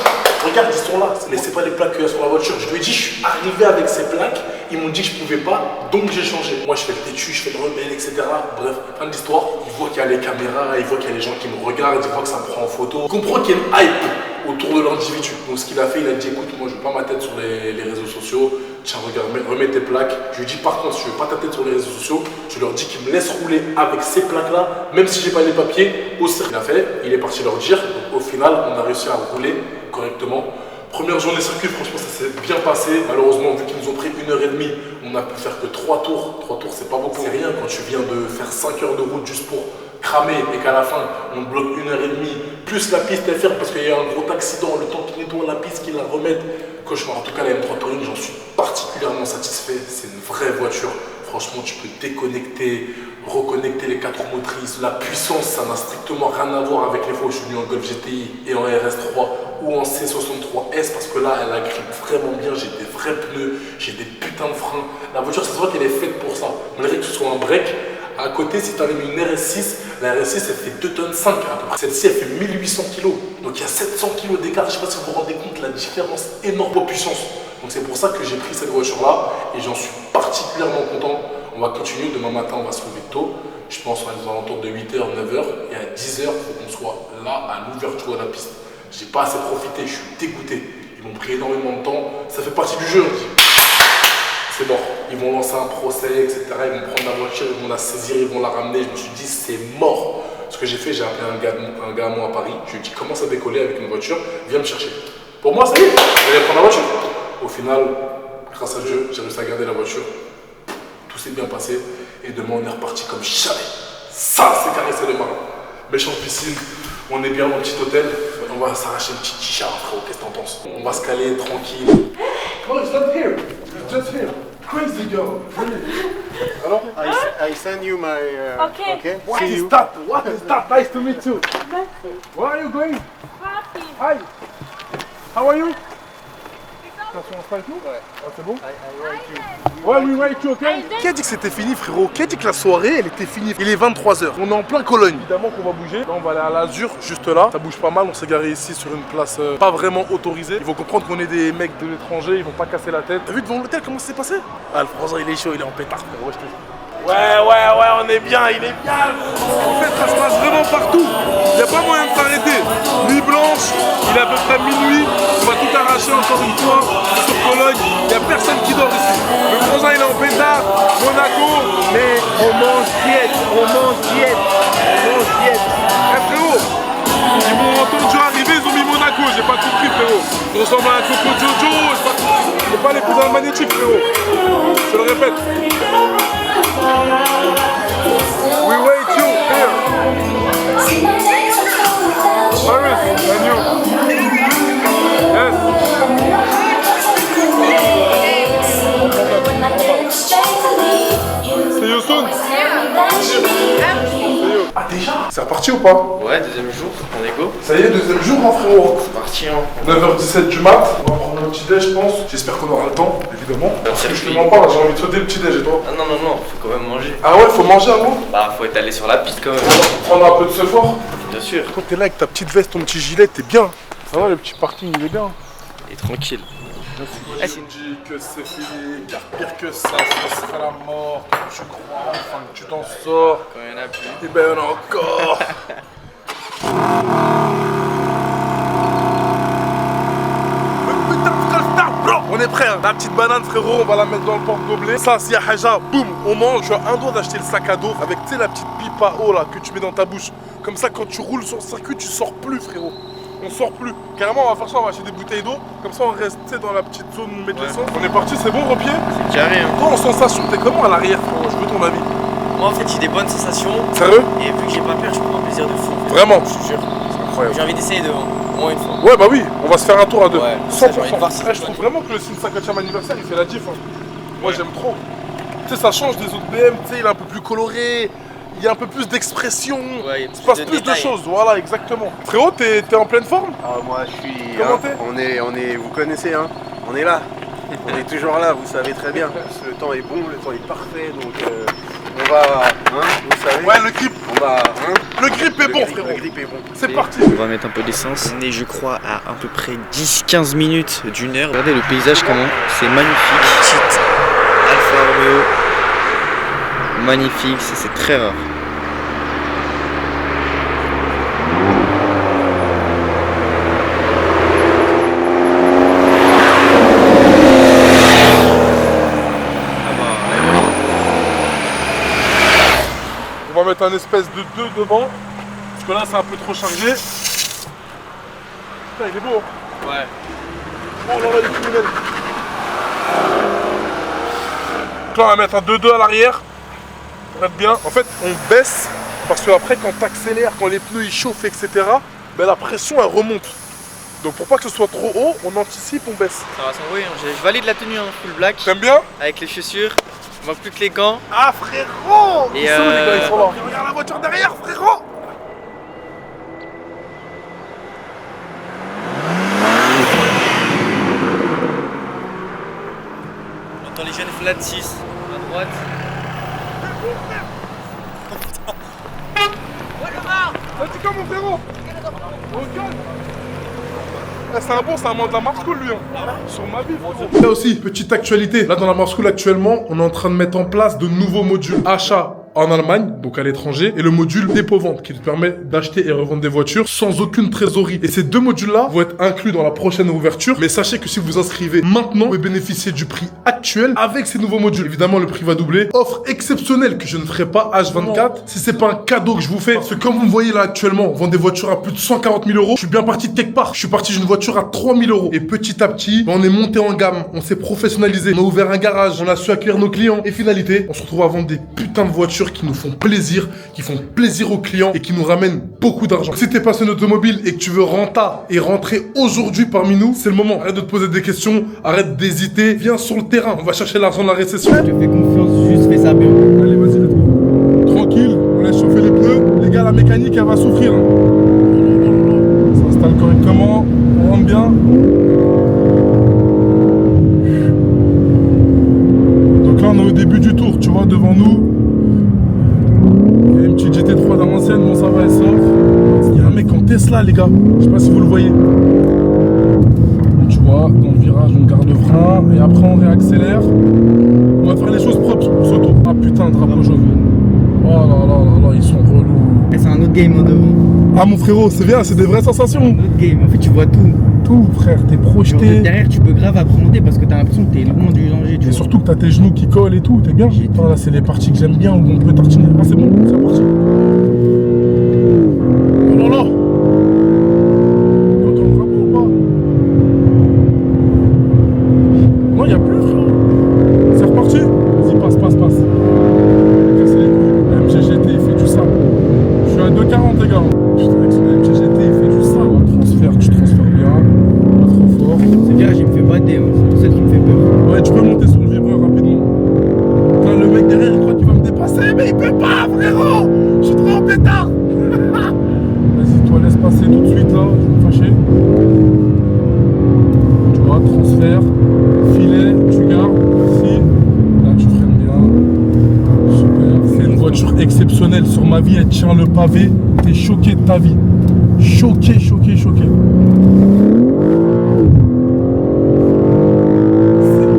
regarde ils sont là. Mais c'est pas les plaques qu'il y a sur la voiture. Je lui ai dit je suis arrivé avec ces plaques, ils m'ont dit que je pouvais pas, donc j'ai changé. Moi je fais le têtu, je fais le rebelle, etc. Bref, fin de l'histoire, il voit qu'il y a les caméras, il voit qu'il y a les gens qui me regardent, il voit que ça me prend en photo. Il comprend qu'il y a une hype autour de l'individu. Donc ce qu'il a fait, il a dit écoute, moi je veux pas ma tête sur les réseaux sociaux, tiens regarde, remets tes plaques. Je lui dis par contre, si je veux pas ta tête sur les réseaux sociaux, je leur dis qu'ils me laissent rouler avec ces plaques là, même si j'ai pas les papiers, au circuit. Il a fait, il est parti leur dire, donc au final on a réussi à rouler correctement. Première journée circuit, franchement ça s'est bien passé. Malheureusement vu qu'ils nous ont pris 1h30, on a pu faire que 3 tours. 3 tours c'est pas beaucoup, c'est rien quand tu viens de faire 5 heures de route juste pour cramer et qu'à la fin on te bloque 1h30, plus la piste est ferme parce qu'il y a un gros accident, le temps qu'ils nettoient la piste, qu'ils la remettent. Cauchemar, en tout cas la M3 Touring, j'en suis particulièrement satisfait, c'est une vraie voiture. Franchement tu peux déconnecter, reconnecter les 4 roues motrices, la puissance ça n'a strictement rien à voir avec les fois où je suis venu en Golf GTI et en RS3 ou en C63S parce que là elle agrippe vraiment bien, j'ai des vrais pneus, j'ai des putains de freins. La voiture ça se voit qu'elle est faite pour ça, malgré que ce soit un break. À côté, si tu as une RS6, la RS6 elle fait 2,5 tonnes à peu près. Celle-ci elle fait 1800 kg. Donc il y a 700 kg d'écart. Je ne sais pas si vous vous rendez compte la différence énorme en puissance. Donc c'est pour ça que j'ai pris cette voiture-là et j'en suis particulièrement content. On va continuer. Demain matin, on va se lever tôt. Je pense qu'on va aux alentours de 8h, 9h. Et à 10h, il faut qu'on soit là à l'ouverture de la piste. J'ai pas assez profité, je suis dégoûté. pris énormément de temps. Ça fait partie du jeu. On dit, c'est mort. Ils vont lancer un procès, etc. Ils vont prendre la voiture, ils vont la saisir, ils vont la ramener. Je me suis dit, c'est mort. Ce que j'ai fait, j'ai appelé un gars à moi à Paris. Je lui ai dit, commence à décoller avec une voiture, viens me chercher. Pour moi, ça y est, j'allais prendre la voiture. Au final, grâce à Dieu, j'ai réussi à garder la voiture. Tout s'est bien passé. Et demain, on est reparti comme jamais. Ça, c'est caresser le marin. Méchante piscine, on est bien dans le petit hôtel. On va s'arracher une petite chicha, frérot. Qu'est-ce que t'en penses? On va se caler tranquille. Oh, it's not here. It's just here. Crazy girl. Alors? I send you my... Okay. What is that? What is that? Nice to meet you. Where are you going? Happy. Hi. How are you? Ça se passe nous? Ouais. Ah, c'est bon? Ouais, we write you, ok? Qui a dit que c'était fini, frérot? Qui a dit que la soirée, elle était finie? Il est 23h. On est en plein Cologne. Évidemment qu'on va bouger. Là, on va aller à l'Azur, juste là. Ça bouge pas mal. On s'est garé ici sur une place pas vraiment autorisée. Ils vont comprendre qu'on est des mecs de l'étranger. Ils vont pas casser la tête. T'as vu devant l'hôtel comment ça s'est passé? Ah, le Français, il est chaud. Il est en pétard, frérot. Je te dis. Ouais, on est bien, il est bien. En fait, ça se passe vraiment partout. Il n'y a pas moyen de s'arrêter. Nuit blanche, il est à peu près minuit. On va tout arracher encore une fois sur Cologne. Il n'y a personne qui dort ici. Le Franzin, il est en pétard. Monaco. Mais on mange diète. Frérot, ils m'ont entendu arriver, ils ont mis Monaco. J'ai pas compris, frérot. Je ressemble à un Coco Jojo. C'est pas les cousins magnétiques, frérot. Je le répète. We wait you here. Paris, and you. Yes. See you soon. Ah déjà? C'est reparti ou pas? Ouais, deuxième jour, on est go. Ça y est, deuxième jour, mon frérot. C'est parti, hein. 9h17 du mat. On va prendre un petit déj, je pense. J'espère qu'on aura le temps, évidemment. Parce que je te mens pas, j'ai envie de sauter le petit déj et toi? Ah non, faut quand même manger. Ah ouais, faut manger avant? Bah, faut étaler sur la piste quand même. Prendre un peu de ce fort. Bien sûr. Toi, t'es là avec ta petite veste, ton petit gilet, t'es bien. Ça va, le petit parking, il est bien. Et tranquille. Je me dis que c'est fini, car pire que ça, ce sera la mort. Quand tu crois enfin que tu t'en sors, Quand il y en a plus. et ben il y en a encore. On est prêt, hein. La petite banane, frérot, on va la mettre dans le porte-gobelet. Ça, s'il y a haja, boum, on mange. Tu as un doigt d'acheter le sac à dos avec, tu sais, la petite pipe à eau là que tu mets dans ta bouche. Comme ça, quand tu roules sur le circuit, tu sors plus, frérot. On sort plus. Carrément, on va faire ça, on va acheter des bouteilles d'eau. Comme ça, on reste dans la petite zone où mettre l'essence. On est parti, c'est bon, repied? C'est carré, hein. Toi, en sensation, t'es comment à l'arrière, frérot? Je veux ton avis. Moi, en fait, j'ai des bonnes sensations. Sérieux? Et vu que j'ai pas peur, je prends un plaisir de fou. En fait. Vraiment? Je te jure. C'est incroyable. J'ai envie d'essayer devant. Au moins une fois. Ouais, bah oui, on va se faire un tour à deux. Ouais, 100%. ça, j'ai envie de voir si Eh, je trouve vraiment que le signe 50e anniversaire, il fait la diff. Hein. Moi, j'aime trop. Tu sais, ça change des autres BM, tu sais, il est un peu plus coloré. Il y a un peu plus d'expression, Ouais, il se passe plus de détails. choses, voilà, exactement. Frérot, t'es en pleine forme? Ah, moi je suis. Comment hein, t'es? on est, vous connaissez, hein. On est là. On est toujours là, vous savez très bien. Le temps est bon, le temps est parfait, donc on va, hein, vous savez. Ouais, le grip, On va, hein. le grip est bon, frérot. Le grip est bon. C'est parti. On va mettre un peu d'essence. On est, je crois, à peu près 10-15 minutes d'une heure. Regardez le paysage comment c'est magnifique. Petite Alfa Romeo. Magnifique, c'est très rare. On va mettre un espèce de 2 devant, parce que là, c'est un peu trop chargé. Putain, il est beau. Ouais. Oh là là, il est criminel. Donc là, on va mettre un 2-2 à l'arrière. Pour être bien. En fait, on baisse, parce que après, quand tu accélères, quand les pneus ils chauffent, etc., ben, la pression, elle remonte. Donc pour pas que ce soit trop haut, on anticipe, on baisse. Ça va s'envoyer, hein. Je valide la tenue, hein, full black. T'aimes bien? Avec les chaussures. Il manque plus que les gants. Ah frérot! Et Ils sont où, les gars, ils sont là. Regarde la voiture derrière, frérot! On entend les jeunes flat 6 à droite. Vas-y, comme mon frérot! Regarde! C'est un bon, c'est un membre de la Mars School lui. Hein. Sur ma vie, frérot. Là aussi, petite actualité. Là, dans la Mars School actuellement, on est en train de mettre en place de nouveaux modules. Achat en Allemagne, donc à l'étranger, et le module dépôt-vente qui te permet d'acheter et revendre des voitures sans aucune trésorerie. Et ces deux modules-là vont être inclus dans la prochaine ouverture. Mais sachez que si vous inscrivez maintenant, vous pouvez bénéficier du prix actuel avec ces nouveaux modules. Évidemment, le prix va doubler. Offre exceptionnelle que je ne ferai pas H24 si c'est pas un cadeau que je vous fais. Parce que comme vous me voyez là actuellement, on vend des voitures à plus de 140 000 euros. Je suis bien parti de quelque part. Je suis parti d'une voiture à 3 000 euros. Et petit à petit, on est monté en gamme. On s'est professionnalisé. On a ouvert un garage. On a su accueillir nos clients. Et finalité, on se retrouve à vendre des putains de voitures qui nous font plaisir, qui font plaisir aux clients et qui nous ramènent beaucoup d'argent. Si t'es passionné d'automobile et que tu veux rentrer aujourd'hui parmi nous, c'est le moment. Arrête de te poser des questions. Arrête d'hésiter. Viens sur le terrain. On va chercher l'argent de la récession. Je te fais confiance, juste fais ça bien. Allez, vas-y, let's go. Tranquille, on laisse chauffer les pneus. Les gars, la mécanique, elle va souffrir. Hein. Ça s'installe correctement. On rentre bien. Donc là, on est au début du tour. Tu vois, devant nous, il y a une petite GT3 dans l'ancienne. Bon, ça va, elle sort. Il y a un mec en Tesla, les gars. Je sais pas si vous le voyez. Tu vois, dans le virage, on garde le frein. Et après, on réaccélère. On va faire les choses propres pour ce tour. Ah putain, drapeau jaune. Oh là là là là, ils sont relous. C'est un autre game en devant. Ah mon frérot, c'est bien, c'est des vraies sensations. Un autre game, en fait tu vois tout. Tout frère, t'es Genre, projeté. derrière tu peux grave appréhender parce que t'as l'impression que t'es loin du danger. Et surtout que t'as tes genoux qui collent et tout, t'es bien. Attends, là c'est les parties que j'aime bien où on peut tartiner. Ah c'est bon, c'est parti. Oh là là. Il y a encore le drapeau ou pas? Non, il n'y a plus frérot. C'est reparti. Vas-y, passe. Casse les couilles. MGGT, il fait du sale. Je suis à 2,40 les gars. Putain, avec son MGGT, il fait du sale. Tu transfères bien. Pas trop fort. Ce virage il me fait bader, hein. C'est tout ça qui me fait peur. Ouais, tu peux monter sur le vibreur rapidement. Là, le mec derrière, il croit qu'il va me dépasser, mais il peut pas, frérot. Je suis trop en pétard. Vas-y, toi, laisse passer tout de suite là. Je vais me fâcher. Tu vois, transfert, filet, tu gardes. Merci. Là, tu freines bien. Super. C'est une voiture exceptionnelle. Sur ma vie, elle tient le pavé. T'es choqué de ta vie. Choqué. C'est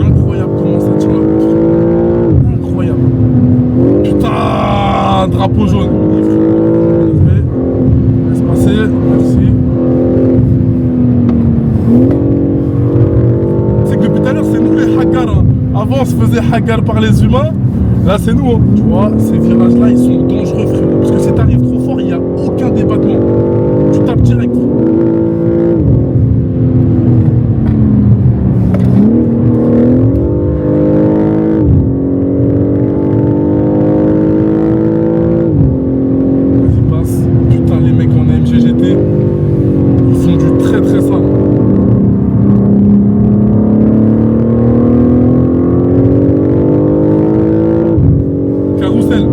incroyable comment ça tient la voiture. Incroyable. Putain, drapeau jaune. Laisse passer, merci. C'est que depuis tout à l'heure, c'est nous les hackers. Hein. Avant, on se faisait hacker par les humains. Là, c'est nous. Hein. Tu vois, ces virages-là, ils sont dangereux, frérot. Parce que si t'arrives trop fort, il n'y a aucun débattement. Tu tapes direct. Vas-y, passe. Putain, les mecs en MGGT, ils font du très très sale. Carrousel.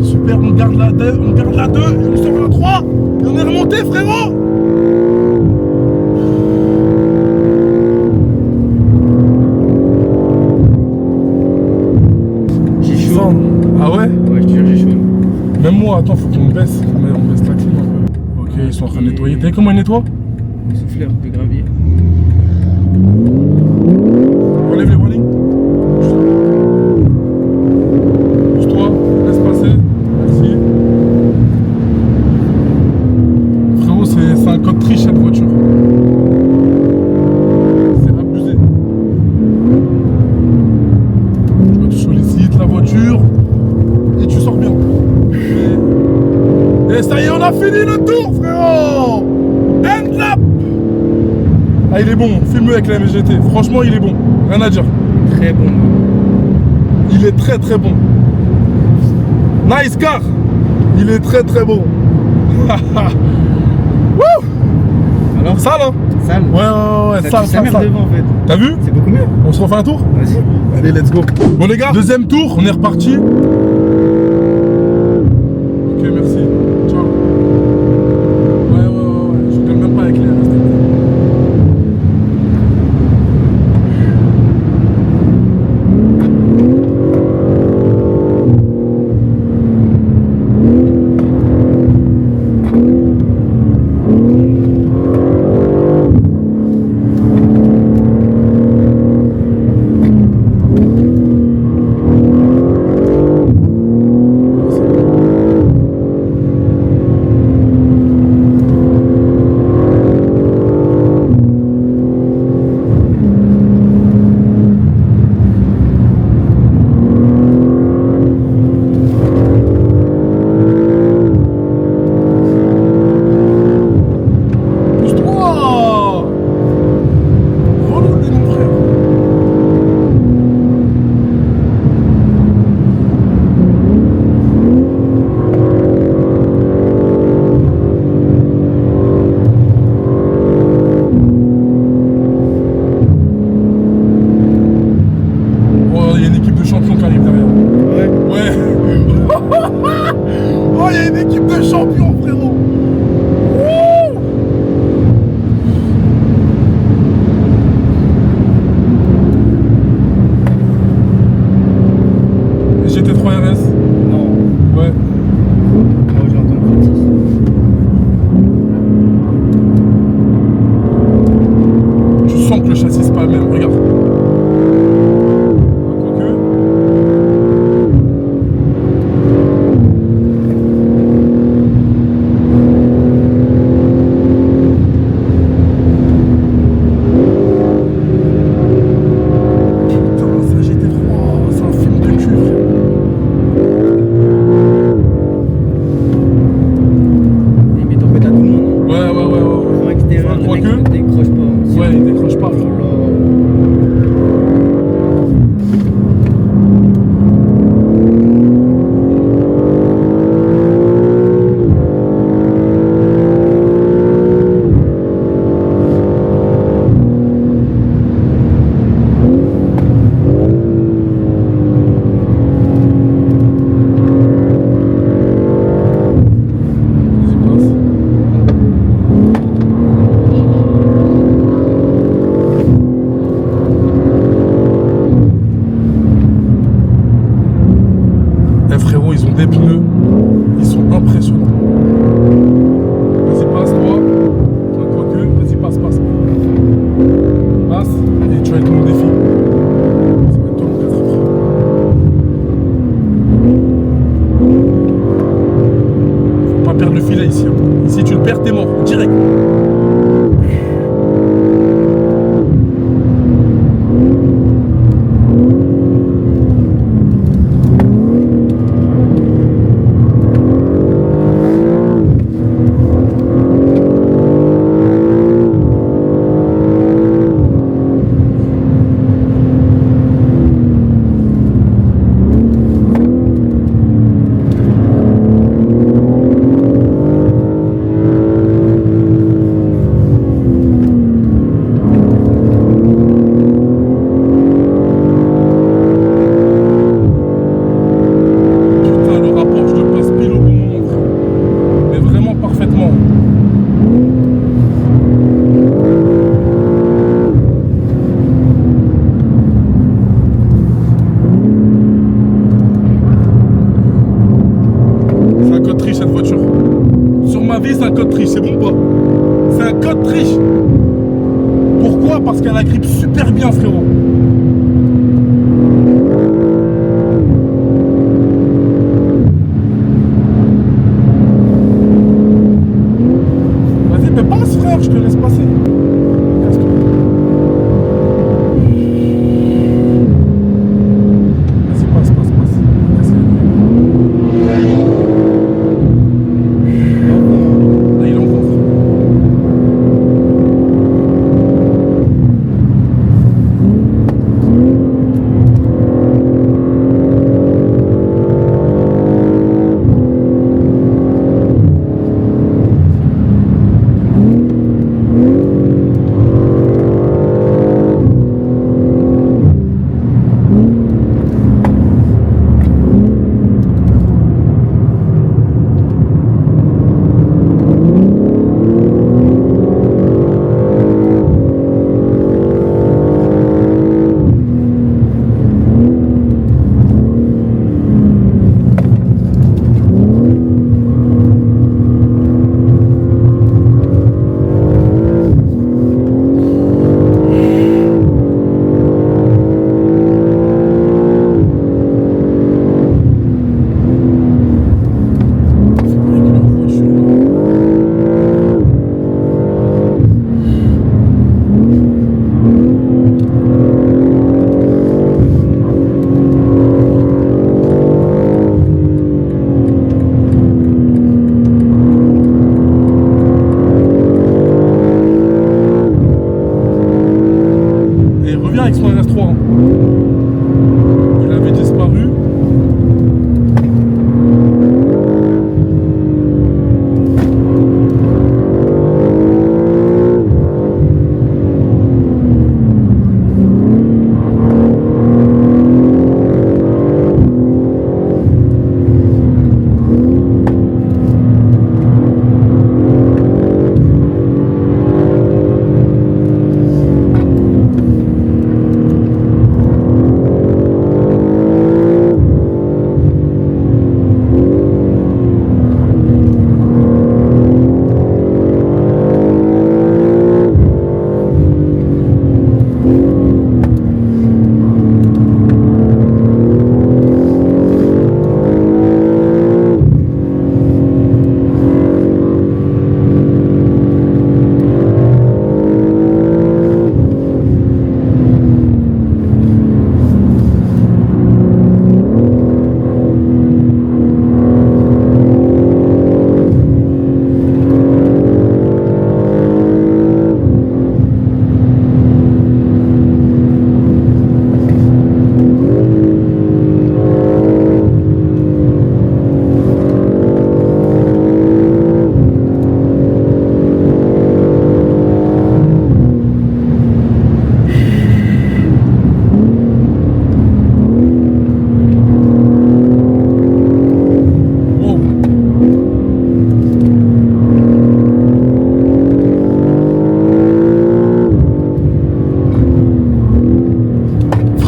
Super, on garde la 2, et on sort la 3, et on est remonté, frérot. J'ai chaud. Ah ouais? Ouais, je te jure, j'ai chaud. Même moi, attends, faut qu'on baisse. On baisse la clim un peu. Ok, ils sont en train de nettoyer. T'as vu comment ils nettoient? Souffleur de gravier. Enlève les warnings. Pousse-toi, laisse passer. Merci. Frérot, c'est un code triche cette voiture. C'est abusé. Tu vois, tu sollicites la voiture et tu sors bien. Et ça y est, on a fini le tour, frérot. End lap. Ah, il est bon, filme-le avec la MGT. Franchement, il est bon. Rien à dire. Très bon. Il est très très bon. Nice car. Il est très très bon. Wouh. Alors, Sale hein? sale. Ouais, Ça sale. devant en fait. T'as vu? C'est beaucoup mieux. On se refait un tour? Vas-y. Allez, let's go. Bon les gars, deuxième tour, on est reparti. Ok, merci. Ciao. Ouais. Je gueule même pas avec les restes. perds, t'es mort, direct. C'est un code triche, c'est bon ou pas? C'est un code triche. Pourquoi? Parce qu'elle agrippe super bien, frérot. Vas-y, mais passe, frère, je te laisse passer. Casse-toi. Vas-y, passe. Casse-toi. Avec son RS3 hein. Il avait disparu.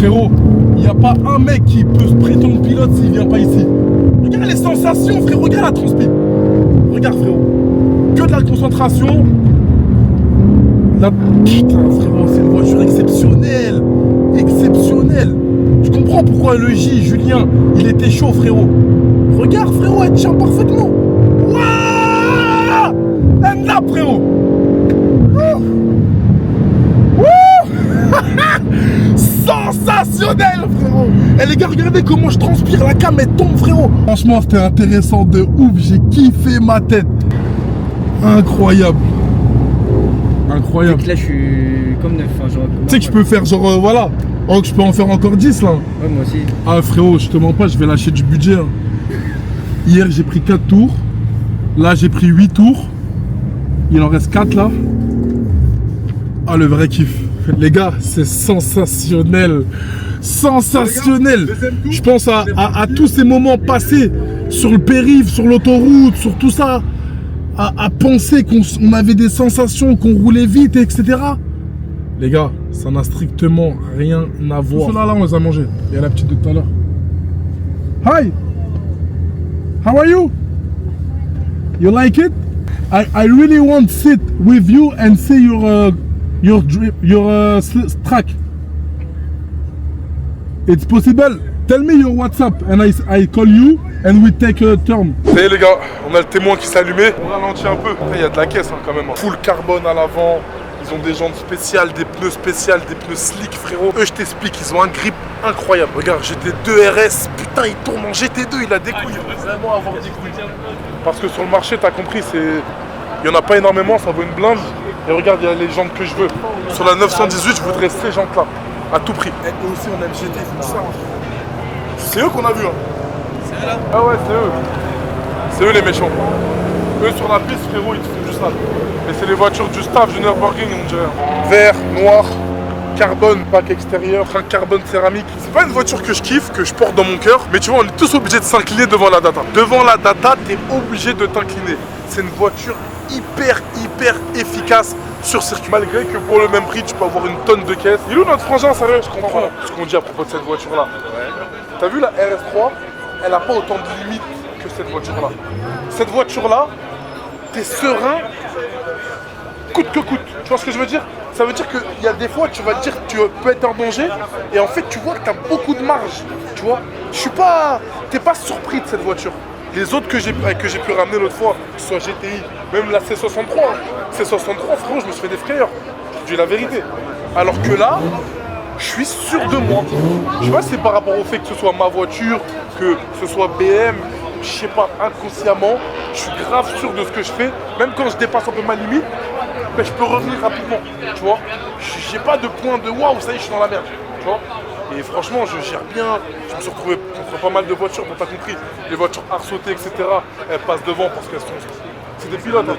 Frérot, il n'y a pas un mec qui peut se prétendre pilote s'il vient pas ici. Regarde les sensations, frérot, regarde la transpi. Regarde, frérot. Que de la concentration. Putain, frérot, c'est une voiture exceptionnelle. Exceptionnelle. Je comprends pourquoi le J, Julien, il était chaud, frérot. Regarde, frérot, elle tient parfaitement. Waouh! stand up, frérot. Sensationnel, frérot. Et les gars, regardez comment je transpire, la cam elle tombe, frérot. Franchement, c'était intéressant de ouf, j'ai kiffé ma tête. Incroyable. Incroyable. Là, je suis comme neuf. Enfin, genre, tu sais que je peux faire genre, voilà. Oh, que je peux en faire encore 10 là. Ouais, moi aussi. Ah, frérot, je te mens pas, je vais lâcher du budget. Hein. Hier, j'ai pris 4 tours. Là, j'ai pris 8 tours. Il en reste 4 là. Ah, le vrai kiff. Les gars, c'est sensationnel. Sensationnel. Je pense à tous ces moments passés sur le périph', sur l'autoroute, sur tout ça. À penser qu'on avait des sensations, qu'on roulait vite, etc. Les gars, ça n'a strictement rien à voir. Tout cela là, on les a mangés. Il y a la petite de tout à l'heure. Hi! How are you? You like it? I really want to sit with you and see your track. It's possible. Tell me your WhatsApp and I call you and we take a turn. Vous voyez les gars, on a le témoin qui s'est allumé. On ralentit un peu. Il y a de la caisse hein, quand même. Full carbone à l'avant. Ils ont des jantes spéciales, des pneus spéciales, des pneus slick frérot. Eux je t'explique, ils ont un grip incroyable. Regarde, GT2 RS, putain il tourne en GT2, il a des couilles. Vraiment avoir des couilles. Parce que sur le marché, t'as compris, il n'y en a pas énormément, ça vaut une blinde. Et regarde, il y a les jantes que je veux. Sur la 918, je voudrais ces jantes là, à tout prix. Et eux aussi on aime GT, ils font ça. C'est eux qu'on a vu. Hein. C'est eux là? Ah ouais, c'est eux. C'est eux les méchants. Eux sur la piste, frérot, ils te font du sale. Mais c'est les voitures du staff, du Nürburgring, on dirait. Vert, noir, carbone, pack extérieur, frein carbone céramique. C'est pas une voiture que je kiffe, que je porte dans mon cœur. Mais tu vois, on est tous obligés de s'incliner devant la data. Devant la data, t'es obligé de t'incliner. C'est une voiture hyper efficace sur circuit. Malgré que pour le même prix, tu peux avoir une tonne de caisse. Il est où notre frangin, sérieux? Je comprends ce qu'on dit à propos de cette voiture-là. T'as vu la RS3? Elle a pas autant de limites que cette voiture-là. Cette voiture-là, t'es serein, coûte que coûte. Tu vois ce que je veux dire? Ça veut dire qu'il y a des fois, tu vas te dire que tu peux être en danger, et en fait, tu vois que tu as beaucoup de marge. Tu vois? T'es pas surpris de cette voiture. Les autres que j'ai pu ramener l'autre fois, que ce soit GTI, même la C63. C63, frérot, je me suis fait des frayeurs. Je dis la vérité. Alors que là, je suis sûr de moi. Je sais pas si c'est par rapport au fait que ce soit ma voiture, que ce soit BM, je sais pas, inconsciemment, je suis grave sûr de ce que je fais. Même quand je dépasse un peu ma limite, ben, je peux revenir rapidement, tu vois. J'ai pas de point de waouh, ça y est, je suis dans la merde, tu vois. Et franchement, je gère bien. Je me suis retrouvé contre pas mal de voitures, bon, t'as compris. Les voitures arsautées, etc., elles passent devant parce qu'elles sont... C'est des pilotes. Hein.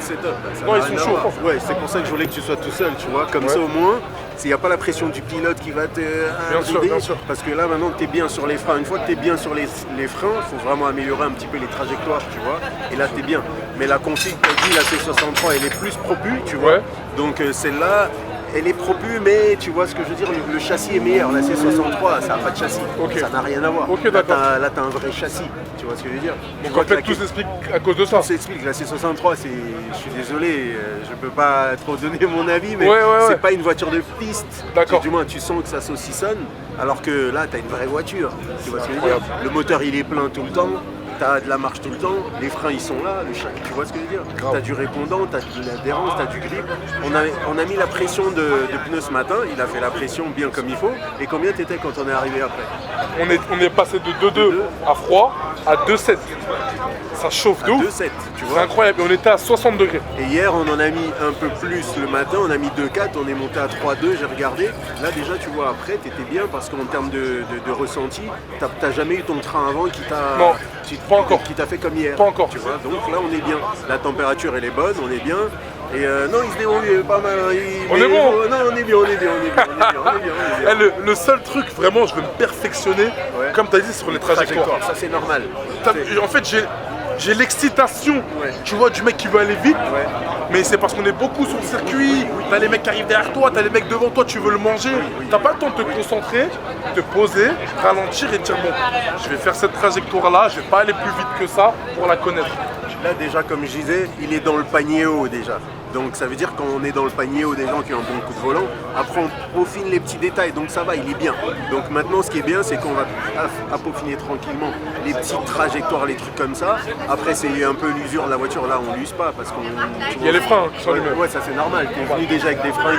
Non, ils sont chauds. Ouais, c'est pour ça que je voulais que tu sois tout seul, tu vois. Comme ça, au moins, il n'y a pas la pression du pilote qui va te... Bien sûr. Parce que là, maintenant, tu es bien sur les freins. Une fois que tu es bien sur les freins, il faut vraiment améliorer un petit peu les trajectoires, tu vois. Et là, tu es bien. Mais la config, tu as dit, la C63, elle est plus propue, tu vois. Ouais. Donc, celle-là... Elle est propue, mais tu vois ce que je veux dire, le châssis est meilleur. La C63, ça n'a pas de châssis, ça n'a rien à voir. Ok, d'accord. Là, tu as un vrai châssis, tu vois ce que je veux dire. Donc en fait, tout s'explique à cause de ça. Tout s'explique. La C63, je suis désolé, je peux pas trop donner mon avis, mais c'est pas une voiture de piste. D'accord. Du moins, tu sens que ça saucissonne, alors que là, tu as une vraie voiture. Tu vois ce que je veux dire. Le moteur, il est plein tout le temps. T'as de la marche tout le temps, les freins ils sont là, tu vois ce que je veux dire. T'as du répondant, t'as de l'adhérence, t'as du grip. On a mis la pression de pneus ce matin, il a fait la pression bien comme il faut. Et combien t'étais quand on est arrivé après? On est passé de 2,2 à froid à 2,7. Ça chauffe de ouf. 2,7, tu vois. C'est incroyable, et on était à 60 degrés. Et hier on en a mis un peu plus le matin, on a mis 2,4, on est monté à 3,2, j'ai regardé. Là déjà tu vois après, t'étais bien parce qu'en termes de ressenti, t'as jamais eu ton train avant qui t'a... Non. Pas encore. Qui t'a fait comme hier. Pas encore. Tu vois, donc là on est bien. La température elle est bonne, on est bien. Et non, il se débrouille pas mal. On est bon. Non, on est bien. Le seul truc, vraiment, je veux me perfectionner, comme tu as dit, sur les trajectoires. Ça c'est normal. En fait, j'ai l'excitation, tu vois, du mec qui veut aller vite, mais c'est parce qu'on est beaucoup sur le circuit, t'as les mecs qui arrivent derrière toi, t'as les mecs devant toi, tu veux le manger, t'as pas le temps de te concentrer, te poser, ralentir et dire bon, je vais faire cette trajectoire-là, je vais pas aller plus vite que ça pour la connaître. Là déjà, comme je disais, il est dans le panier haut déjà. Donc ça veut dire quand on est dans le panier ou des gens qui ont un bon coup de volant, après on peaufine les petits détails, donc ça va, il est bien. Donc maintenant ce qui est bien, c'est qu'on va peaufiner tranquillement les petites trajectoires, les trucs comme ça. Après c'est un peu l'usure de la voiture, là on l'use pas parce qu'on... Il y a les freins qui sont allumés. Ouais, ça c'est normal, t'es venu déjà avec des freins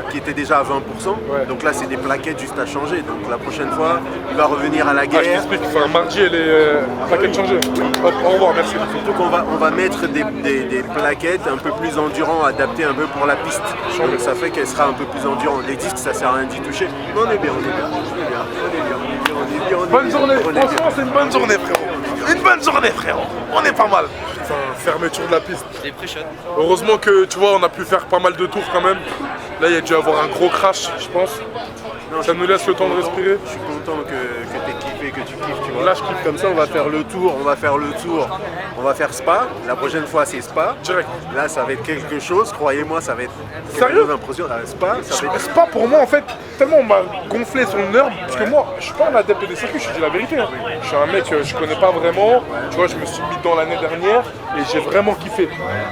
qui étaient déjà à 20%, donc là c'est des plaquettes juste à changer. Donc la prochaine fois, il va revenir à la Ah, je guerre. t'explique, enfin, mardi elle est plaquette changée. Hop, au revoir, merci. Surtout qu'on va mettre des plaquettes un peu plus endurant, adaptées un peu pour la piste. Donc ça fait qu'elle sera un peu plus endurant. Les disques, ça sert à rien d'y toucher. Mais on est bien, on est bien. Bonne journée, franchement c'est une bonne journée frérot. Une bonne journée frérot, on est pas mal. Putain, fermeture de la piste. J'ai pris shot. Heureusement que tu vois on a pu faire pas mal de tours quand même. Là il y a dû avoir un gros crash je pense. Non, Ça nous laisse le temps de respirer. Je suis content que t'aies kiffé, que tu kiffes, tu vois. Là, je kiffe. Comme ça, on va faire le tour, on va faire Spa. La prochaine fois, c'est Spa. Direct. Là, ça va être quelque chose, croyez-moi, ça va être Sérieux impressionnant. Spa, ça va être... C'est pas pour moi en fait, tellement on m'a gonflé sur le nerf, parce que moi je suis pas un adepte des circuits, je te dis la vérité. Hein. Je suis un mec, je connais pas vraiment, tu vois, je me suis mis dans l'année dernière et j'ai vraiment kiffé.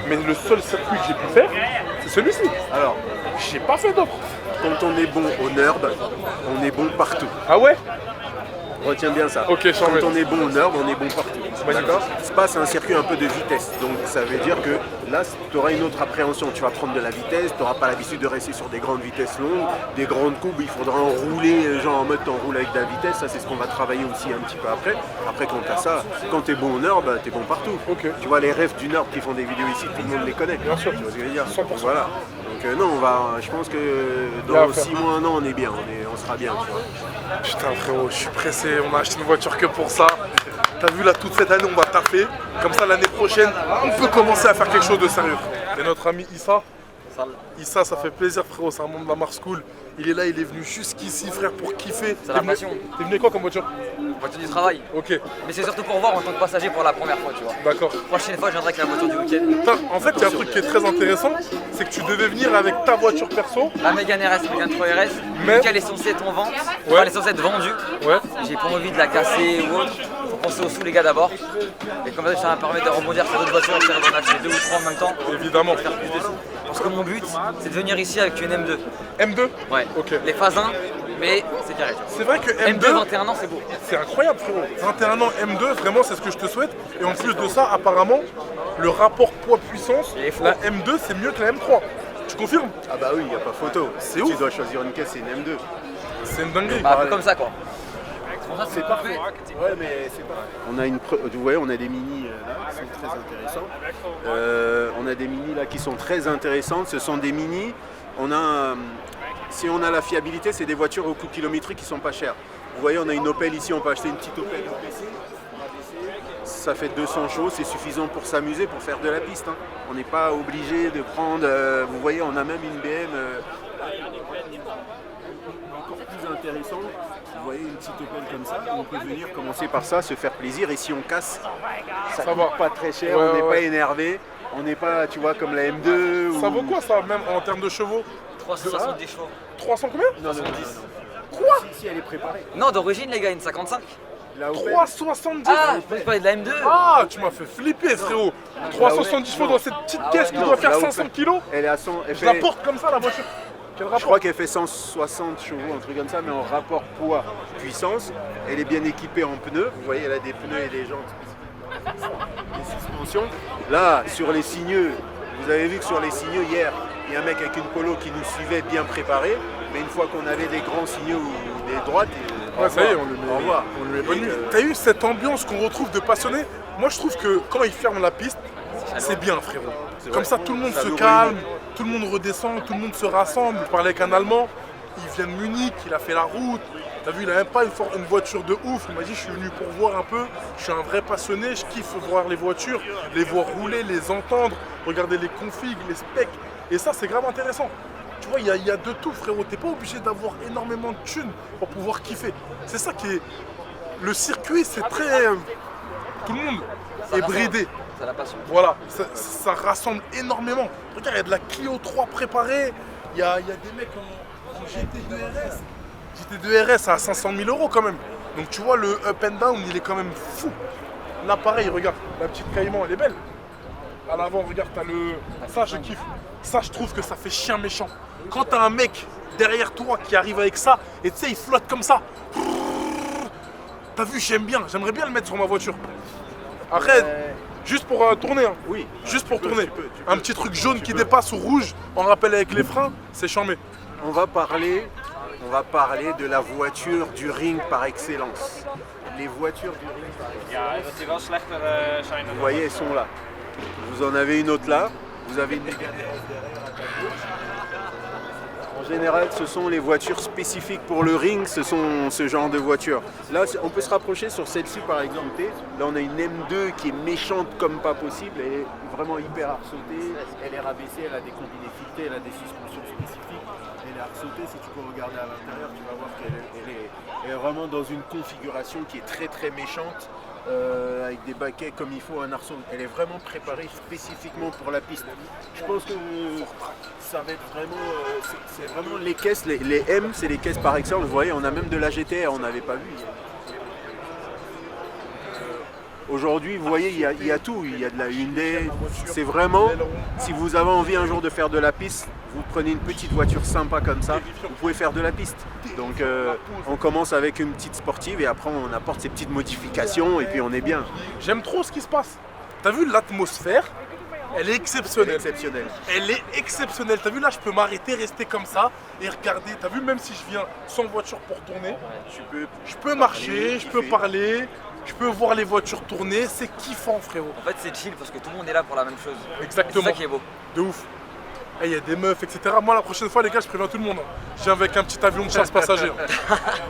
Mais le seul circuit que j'ai pu faire, c'est celui-ci. Alors, J'ai pas fait d'autre. quand on est bon au nerd, on est bon partout. Ah ouais? Retiens bien ça. Ok, changé. Quand on est bon au nerd, on est bon partout. D'accord. Spa, c'est un circuit un peu de vitesse. Donc ça veut dire que là, tu auras une autre appréhension. Tu vas prendre de la vitesse, tu n'auras pas l'habitude de rester sur des grandes vitesses longues, des grandes courbes. Il faudra enrouler, genre en mode t'enroules avec de la vitesse. Ça, c'est ce qu'on va travailler aussi un petit peu après. Après, quand tu as ça, quand tu es bon au nerd, bah, tu es bon partout. Ok. Tu vois, les rêves du nerd qui font des vidéos ici, tout le monde les connaît. Bien sûr. Tu vois ce que je veux dire. 100%. Voilà. Donc non, je pense que Bien à dans faire. 6 mois, 1 an, on est bien. On sera bien, tu vois. Putain frérot, je suis pressé, on a acheté une voiture que pour ça. T'as vu là, toute cette année on va taffer. Comme ça l'année prochaine, on peut commencer à faire quelque chose de sérieux. Et notre ami Issa, Issa, ça fait plaisir frérot, c'est un membre de la Mars School. Il est là, il est venu jusqu'ici frère pour kiffer. C'est la passion. T'es venu quoi comme voiture? Voiture du travail. Ok, Mais c'est surtout pour voir en tant que passager pour la première fois, tu vois. d'accord. Prochaine fois, je viendrai avec la voiture du week-end. Putain, en fait, il y a un truc qui est très intéressant, c'est que tu devais venir avec ta voiture perso. La Mégane RS, Mégane 3 RS, Mais- elle est censée être en vente. Ouais. Enfin, elle est censée être vendue. Ouais. J'ai pas envie de la casser ou autre. Faut penser aux sous, les gars, d'abord. Et comme ça, ça me permet de rebondir sur d'autres voitures et d'en acheter 2 ou 3 en même temps. Évidemment. Faire plus de sous. Parce que mon but, c'est de venir ici avec une M2. M2. Ouais. Ok. Les phases 1, mais c'est carré. C'est vrai que M2, M2, 21 ans, c'est beau. c'est incroyable frérot. 21 ans M2, vraiment c'est ce que je te souhaite. Et en plus de ça, apparemment, le rapport poids-puissance, Il est fou. la M2 c'est mieux que la M3. Tu confirmes? Ah bah oui, il n'y a pas photo. C'est Si ouf. tu dois choisir une caisse, c'est une M2. C'est une dinguerie. Bah, un peu comme ça, quoi. C'est parfait. Ouais, mais c'est pas. On a vous voyez, on a des mini là qui sont très intéressants. On a des mini là qui sont très intéressantes. Ce sont des mini. Si on a la fiabilité, c'est des voitures au coût kilométrique qui sont pas chères. Vous voyez, on a une Opel ici. On peut acheter une petite Opel OPC. Ça fait 200 chevaux, c'est suffisant pour s'amuser, pour faire de la piste. Hein. On n'est pas obligé de prendre. Vous voyez, on a même une BM. Encore plus intéressant, vous voyez une petite Opel comme ça, on peut venir commencer par ça, se faire plaisir et si on casse, ça Ça coûte va. pas très cher, Ouais, on n'est ouais. pas énervé, on n'est pas, tu vois, comme la M2 Ça ou... vaut quoi ça, même en termes de chevaux? 370 chevaux. 300 combien? Non, non, non, non. Quoi si elle est préparée. Non, d'origine, les gars, une 55. La Opel, 370. Ah, vous parlez de la M2. Ah, tu m'as fait flipper frérot. 370 chevaux dans cette petite caisse qui non, doit faire la 500 Opel. kilos. elle est à 100, elle Je la fait- porte comme ça la voiture. Quel je rapport? crois qu'elle fait 160 chevaux, un truc comme ça, mais en rapport poids-puissance, elle est bien équipée en pneus. Vous voyez, elle a des pneus et des jantes des suspensions. Là, sur les signeux, vous avez vu que sur les signeux, hier, il y a un mec avec une polo qui nous suivait bien préparé, mais une fois qu'on avait des grands signeux ou des droites, Ouais, ça y est, on lui met, au revoir. on lui met bonne nuit. Et, T'as eu cette ambiance qu'on retrouve de passionné? Moi je trouve que quand ils ferment la piste, c'est bien frérot. Comme ça tout le monde Ça se nous calme, tout le monde redescend, tout le monde se rassemble. Je parlais avec un Allemand, il vient de Munich, il a fait la route. T'as vu, il a même pas une voiture de ouf. Il m'a dit je suis venu pour voir un peu, je suis un vrai passionné, je kiffe voir les voitures, les voir rouler, les entendre, regarder les configs, les specs. Et ça c'est grave intéressant. Tu vois, il y a de tout frérot, t'es pas obligé d'avoir énormément de thunes pour pouvoir kiffer. C'est ça qui est... Le circuit c'est très... Tout le monde est bridé. C'est la passion. Voilà, ça rassemble énormément. Regarde, il y a de la Clio 3 préparée, il y a des mecs en GT2 RS. GT2 RS à 500 000 € quand même. Donc tu vois, le up and down, il est quand même fou. Là, pareil, regarde, la petite Caïman, elle est belle. À l'avant, regarde, t'as le... Ça, je kiffe. Ça, je trouve que ça fait chien méchant. Quand t'as un mec derrière toi qui arrive avec ça, et tu sais, il flotte comme ça. T'as vu, j'aime bien. J'aimerais bien le mettre sur ma voiture. Après, juste pour tourner. Hein. Oui. Juste pour tourner. Tu peux. Un petit truc jaune qui dépasse ou rouge, en rappel avec les freins, c'est chambé. On va parler de la voiture du ring par excellence. Les voitures du ring par excellence. Vous voyez, elles sont là. Vous en avez une autre là. Vous avez une Mégane RS derrière à gauche. En général, ce sont les voitures spécifiques pour le ring, ce sont ce genre de voitures. Là, on peut se rapprocher sur celle-ci par exemple. Là, on a une M2 qui est méchante comme pas possible. Elle est vraiment hyper arceautée. Elle est rabaissée, elle a des combinés filetés, elle a des suspensions spécifiques. Elle est arceautée. Si tu peux regarder à l'intérieur, tu vas voir qu'elle est vraiment dans une configuration qui est très très méchante. Avec des baquets comme il faut, un arceau. Elle est vraiment préparée spécifiquement pour la piste. Je pense que ça va être vraiment, c'est vraiment les caisses, les M, c'est les caisses par excellence. Vous voyez, on a même de la GTR, on n'avait pas vu. Aujourd'hui, vous voyez, il y a tout. Il y a de la Hyundai. C'est vraiment, si vous avez envie un jour de faire de la piste, vous prenez une petite voiture sympa comme ça, vous pouvez faire de la piste. Donc on commence avec une petite sportive et après on apporte ces petites modifications et puis on est bien. J'aime trop ce qui se passe. T'as vu l'atmosphère? Elle est exceptionnelle. Elle est exceptionnelle. T'as vu là, je peux m'arrêter, rester comme ça et regarder. T'as vu, même si je viens sans voiture pour tourner, je peux marcher, je peux parler. Je peux voir les voitures tourner, c'est kiffant frérot. En fait c'est chill parce que tout le monde est là pour la même chose. Exactement. C'est ça qui est beau. De ouf. Il y a des meufs, etc. Moi la prochaine fois les gars, je préviens tout le monde. Je viens avec un petit avion de chasse passager.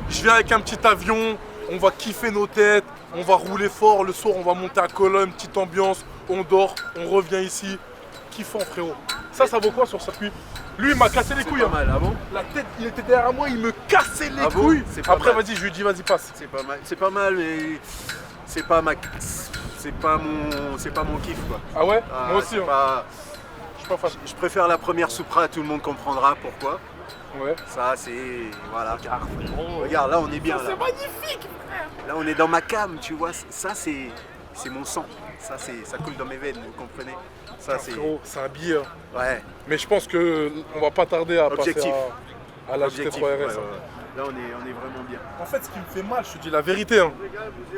Je viens avec un petit avion, on va kiffer nos têtes, on va rouler fort. Le soir on va monter à Cologne, petite ambiance, on dort, on revient ici. Kiffant frérot. Ça vaut quoi sur circuit? Lui il m'a cassé les couilles. Pas mal, ah bon? La tête, il était derrière moi, il me cassait les couilles. Après vas-y, je lui dis vas-y passe. C'est pas mal, mais c'est pas mon kiff quoi. Ah ouais? Moi aussi. Je préfère la première Supra, tout le monde comprendra pourquoi. Ouais. Ça c'est, voilà. Regarde, là on est bien. C'est magnifique frère. Là on est dans ma cam, tu vois. Ça c'est mon sang. Ça coule dans mes veines, vous comprenez? Ça c'est un billet. Hein. Ouais. Mais je pense qu'on va pas tarder à passer à la GT3 RS. Ouais. Là on est vraiment bien. En fait ce qui me fait mal, je te dis la vérité, hein,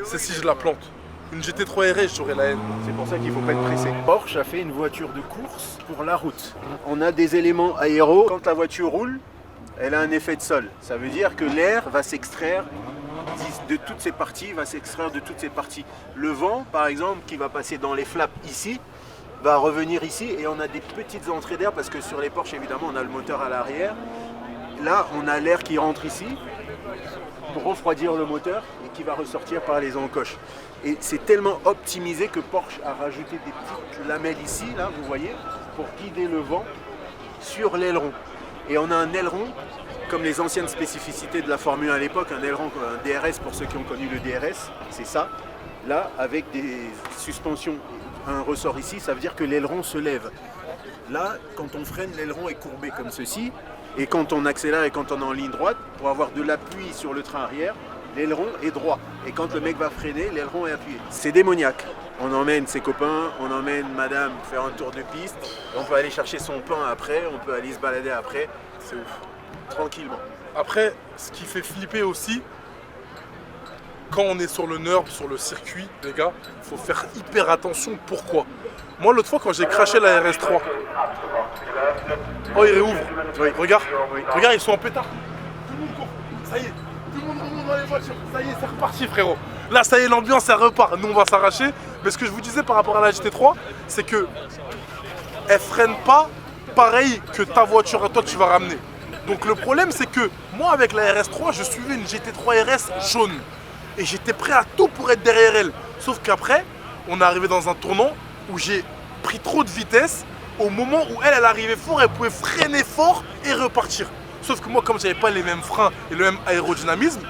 c'est si je la plante. Une GT3 RS, j'aurais la haine. C'est pour ça qu'il ne faut pas être pressé. Porsche a fait une voiture de course pour la route. On a des éléments aéros. Quand la voiture roule, elle a un effet de sol. Ça veut dire que l'air va s'extraire de toutes ces parties, Le vent, par exemple, qui va passer dans les flaps ici, va revenir ici et on a des petites entrées d'air parce que sur les Porsche, évidemment, on a le moteur à l'arrière. Là, on a l'air qui rentre ici pour refroidir le moteur et qui va ressortir par les encoches. Et c'est tellement optimisé que Porsche a rajouté des petites lamelles ici, là, vous voyez, pour guider le vent sur l'aileron. Et on a un aileron, comme les anciennes spécificités de la Formule 1 à l'époque, un aileron, un DRS pour ceux qui ont connu le DRS, c'est ça. Là, avec des suspensions, un ressort ici, ça veut dire que l'aileron se lève. Là, quand on freine, l'aileron est courbé comme ceci. Et quand on accélère et quand on est en ligne droite, pour avoir de l'appui sur le train arrière, l'aileron est droit. Et quand le mec va freiner, l'aileron est appuyé. C'est démoniaque. On emmène ses copains, on emmène madame faire un tour de piste. On peut aller chercher son pain après, on peut aller se balader après. C'est ouf. Tranquillement. Après, ce qui fait flipper aussi, quand on est sur le NURB, sur le circuit, les gars, il faut faire hyper attention. Pourquoi? Moi, l'autre fois, quand j'ai craché la RS3, oh, il réouvre. Oui. Regarde, regarde, ils sont en pétard. Tout le monde court. Ça y est, tout le monde remonte dans les voitures. Ça y est, c'est reparti, frérot. Là, ça y est, l'ambiance, elle repart. Nous, on va s'arracher. Mais ce que je vous disais par rapport à la GT3, c'est que elle freine pas pareil que ta voiture à toi, tu vas ramener. Donc, le problème, c'est que moi, avec la RS3, je suivais une GT3 RS jaune. Et j'étais prêt à tout pour être derrière elle. Sauf qu'après, on est arrivé dans un tournant où j'ai pris trop de vitesse. Au moment où elle arrivait fort, elle pouvait freiner fort et repartir. Sauf que moi, comme j'avais pas les mêmes freins et le même aérodynamisme,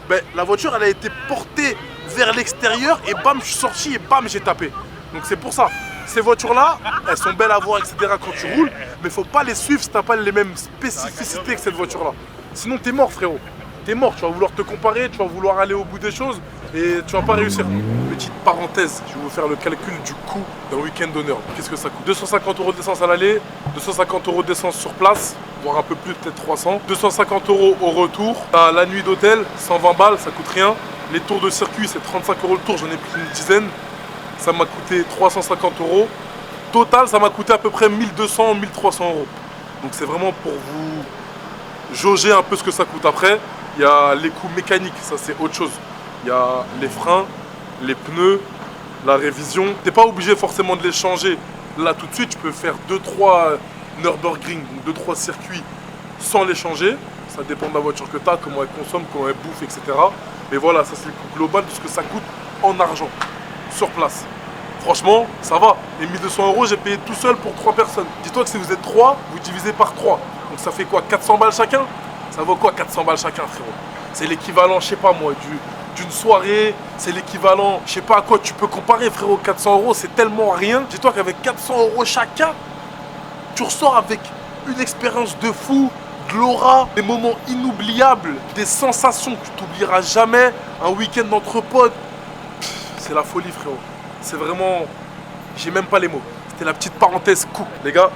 ben, la voiture, elle a été portée vers l'extérieur et bam, je suis sorti et bam, j'ai tapé. Donc c'est pour ça. Ces voitures-là, elles sont belles à voir, etc. quand tu roules, mais faut pas les suivre si t'as pas les mêmes spécificités que cette voiture-là. Sinon, t'es mort, frérot. T'es mort, tu vas vouloir te comparer, tu vas vouloir aller au bout des choses et tu vas pas réussir. petite parenthèse, je vais vous faire le calcul du coût d'un week-end d'honneur. Qu'est-ce que ça coûte? 250 € d'essence à l'aller, 250 € d'essence sur place, voire un peu plus, peut-être 300. 250 € au retour. T'as la nuit d'hôtel, 120 balles, ça coûte rien. Les tours de circuit, c'est 35 € le tour, j'en ai pris une dizaine. Ça m'a coûté 350 €. Total, ça m'a coûté à peu près 1200, 1300 €. Donc c'est vraiment pour vous jauger un peu ce que ça coûte. Après, il y a les coûts mécaniques, ça c'est autre chose. Il y a les freins, les pneus, la révision. T'es pas obligé forcément de les changer. Là tout de suite, tu peux faire 2-3 Nürburgring, donc 2-3 circuits sans les changer. Ça dépend de la voiture que tu as, comment elle consomme, comment elle bouffe, etc. Mais voilà, ça c'est le coût global de ce que ça coûte en argent, sur place. Franchement, ça va. Les 1200 €, j'ai payé tout seul pour 3 personnes. Dis-toi que si vous êtes 3, vous divisez par 3. Donc ça fait quoi, 400 balles chacun? Ça vaut quoi 400 balles chacun, frérot? C'est l'équivalent, je sais pas moi, d'une soirée. C'est l'équivalent, je sais pas à quoi tu peux comparer, frérot. 400 €, c'est tellement rien. Dis-toi qu'avec 400 € chacun, tu ressors avec une expérience de fou, de l'aura, des moments inoubliables, des sensations que tu t'oublieras jamais. Un week-end entre potes. C'est la folie, frérot. C'est vraiment... J'ai même pas les mots. C'était la petite parenthèse coup. Les gars,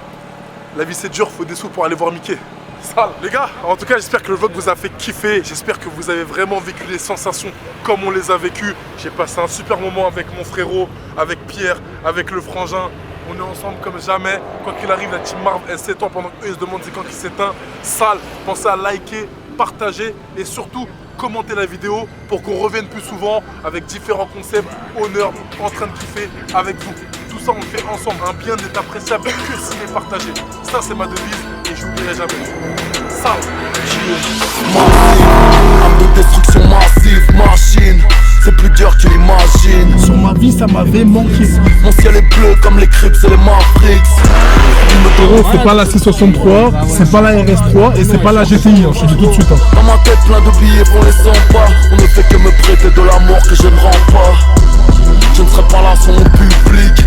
la vie c'est dur, faut des sous pour aller voir Mickey. Sale. Les gars, en tout cas, j'espère que le vlog vous a fait kiffer. J'espère que vous avez vraiment vécu les sensations comme on les a vécues. J'ai passé un super moment avec mon frérot, avec Pierre, avec le frangin. On est ensemble comme jamais. Quoi qu'il arrive, la team Marv, elle s'étend pendant qu'eux, ils se demandent c'est quand il s'éteint. Sale. Pensez à liker, partager et surtout commenter la vidéo pour qu'on revienne plus souvent avec différents concepts, honneur, en train de kiffer avec vous. Tout ça on le fait ensemble, un bien n'est appréciable que s'il est partagé. Ça c'est ma devise et je n'oublierai jamais. Ça, arme de destruction massive, machine. C'est plus dur que tu l'imagines. sur ma vie ça m'avait manqué. Mon ciel est bleu comme les Crips et les Mavericks. C'est pas la C63, c'est pas la RS3 et c'est pas la GTI, je te dis tout de suite. Dans ma tête plein de billets pour les 100 pas. On ne fait que me prêter de l'amour que je ne rends pas. Je ne serai pas là sans mon public.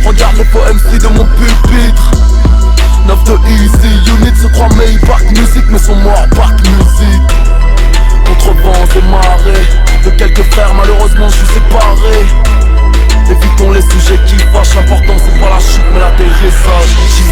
Regarde les faux MC de mon pupitre. 9 de Easy Unit se croit Maybach Music mais sont morts Back Music. Contre vents et marées, de quelques frères malheureusement je suis séparé. Évitons les sujets qui fâchent, l'important c'est pas la chute mais l'atterrissage. J'y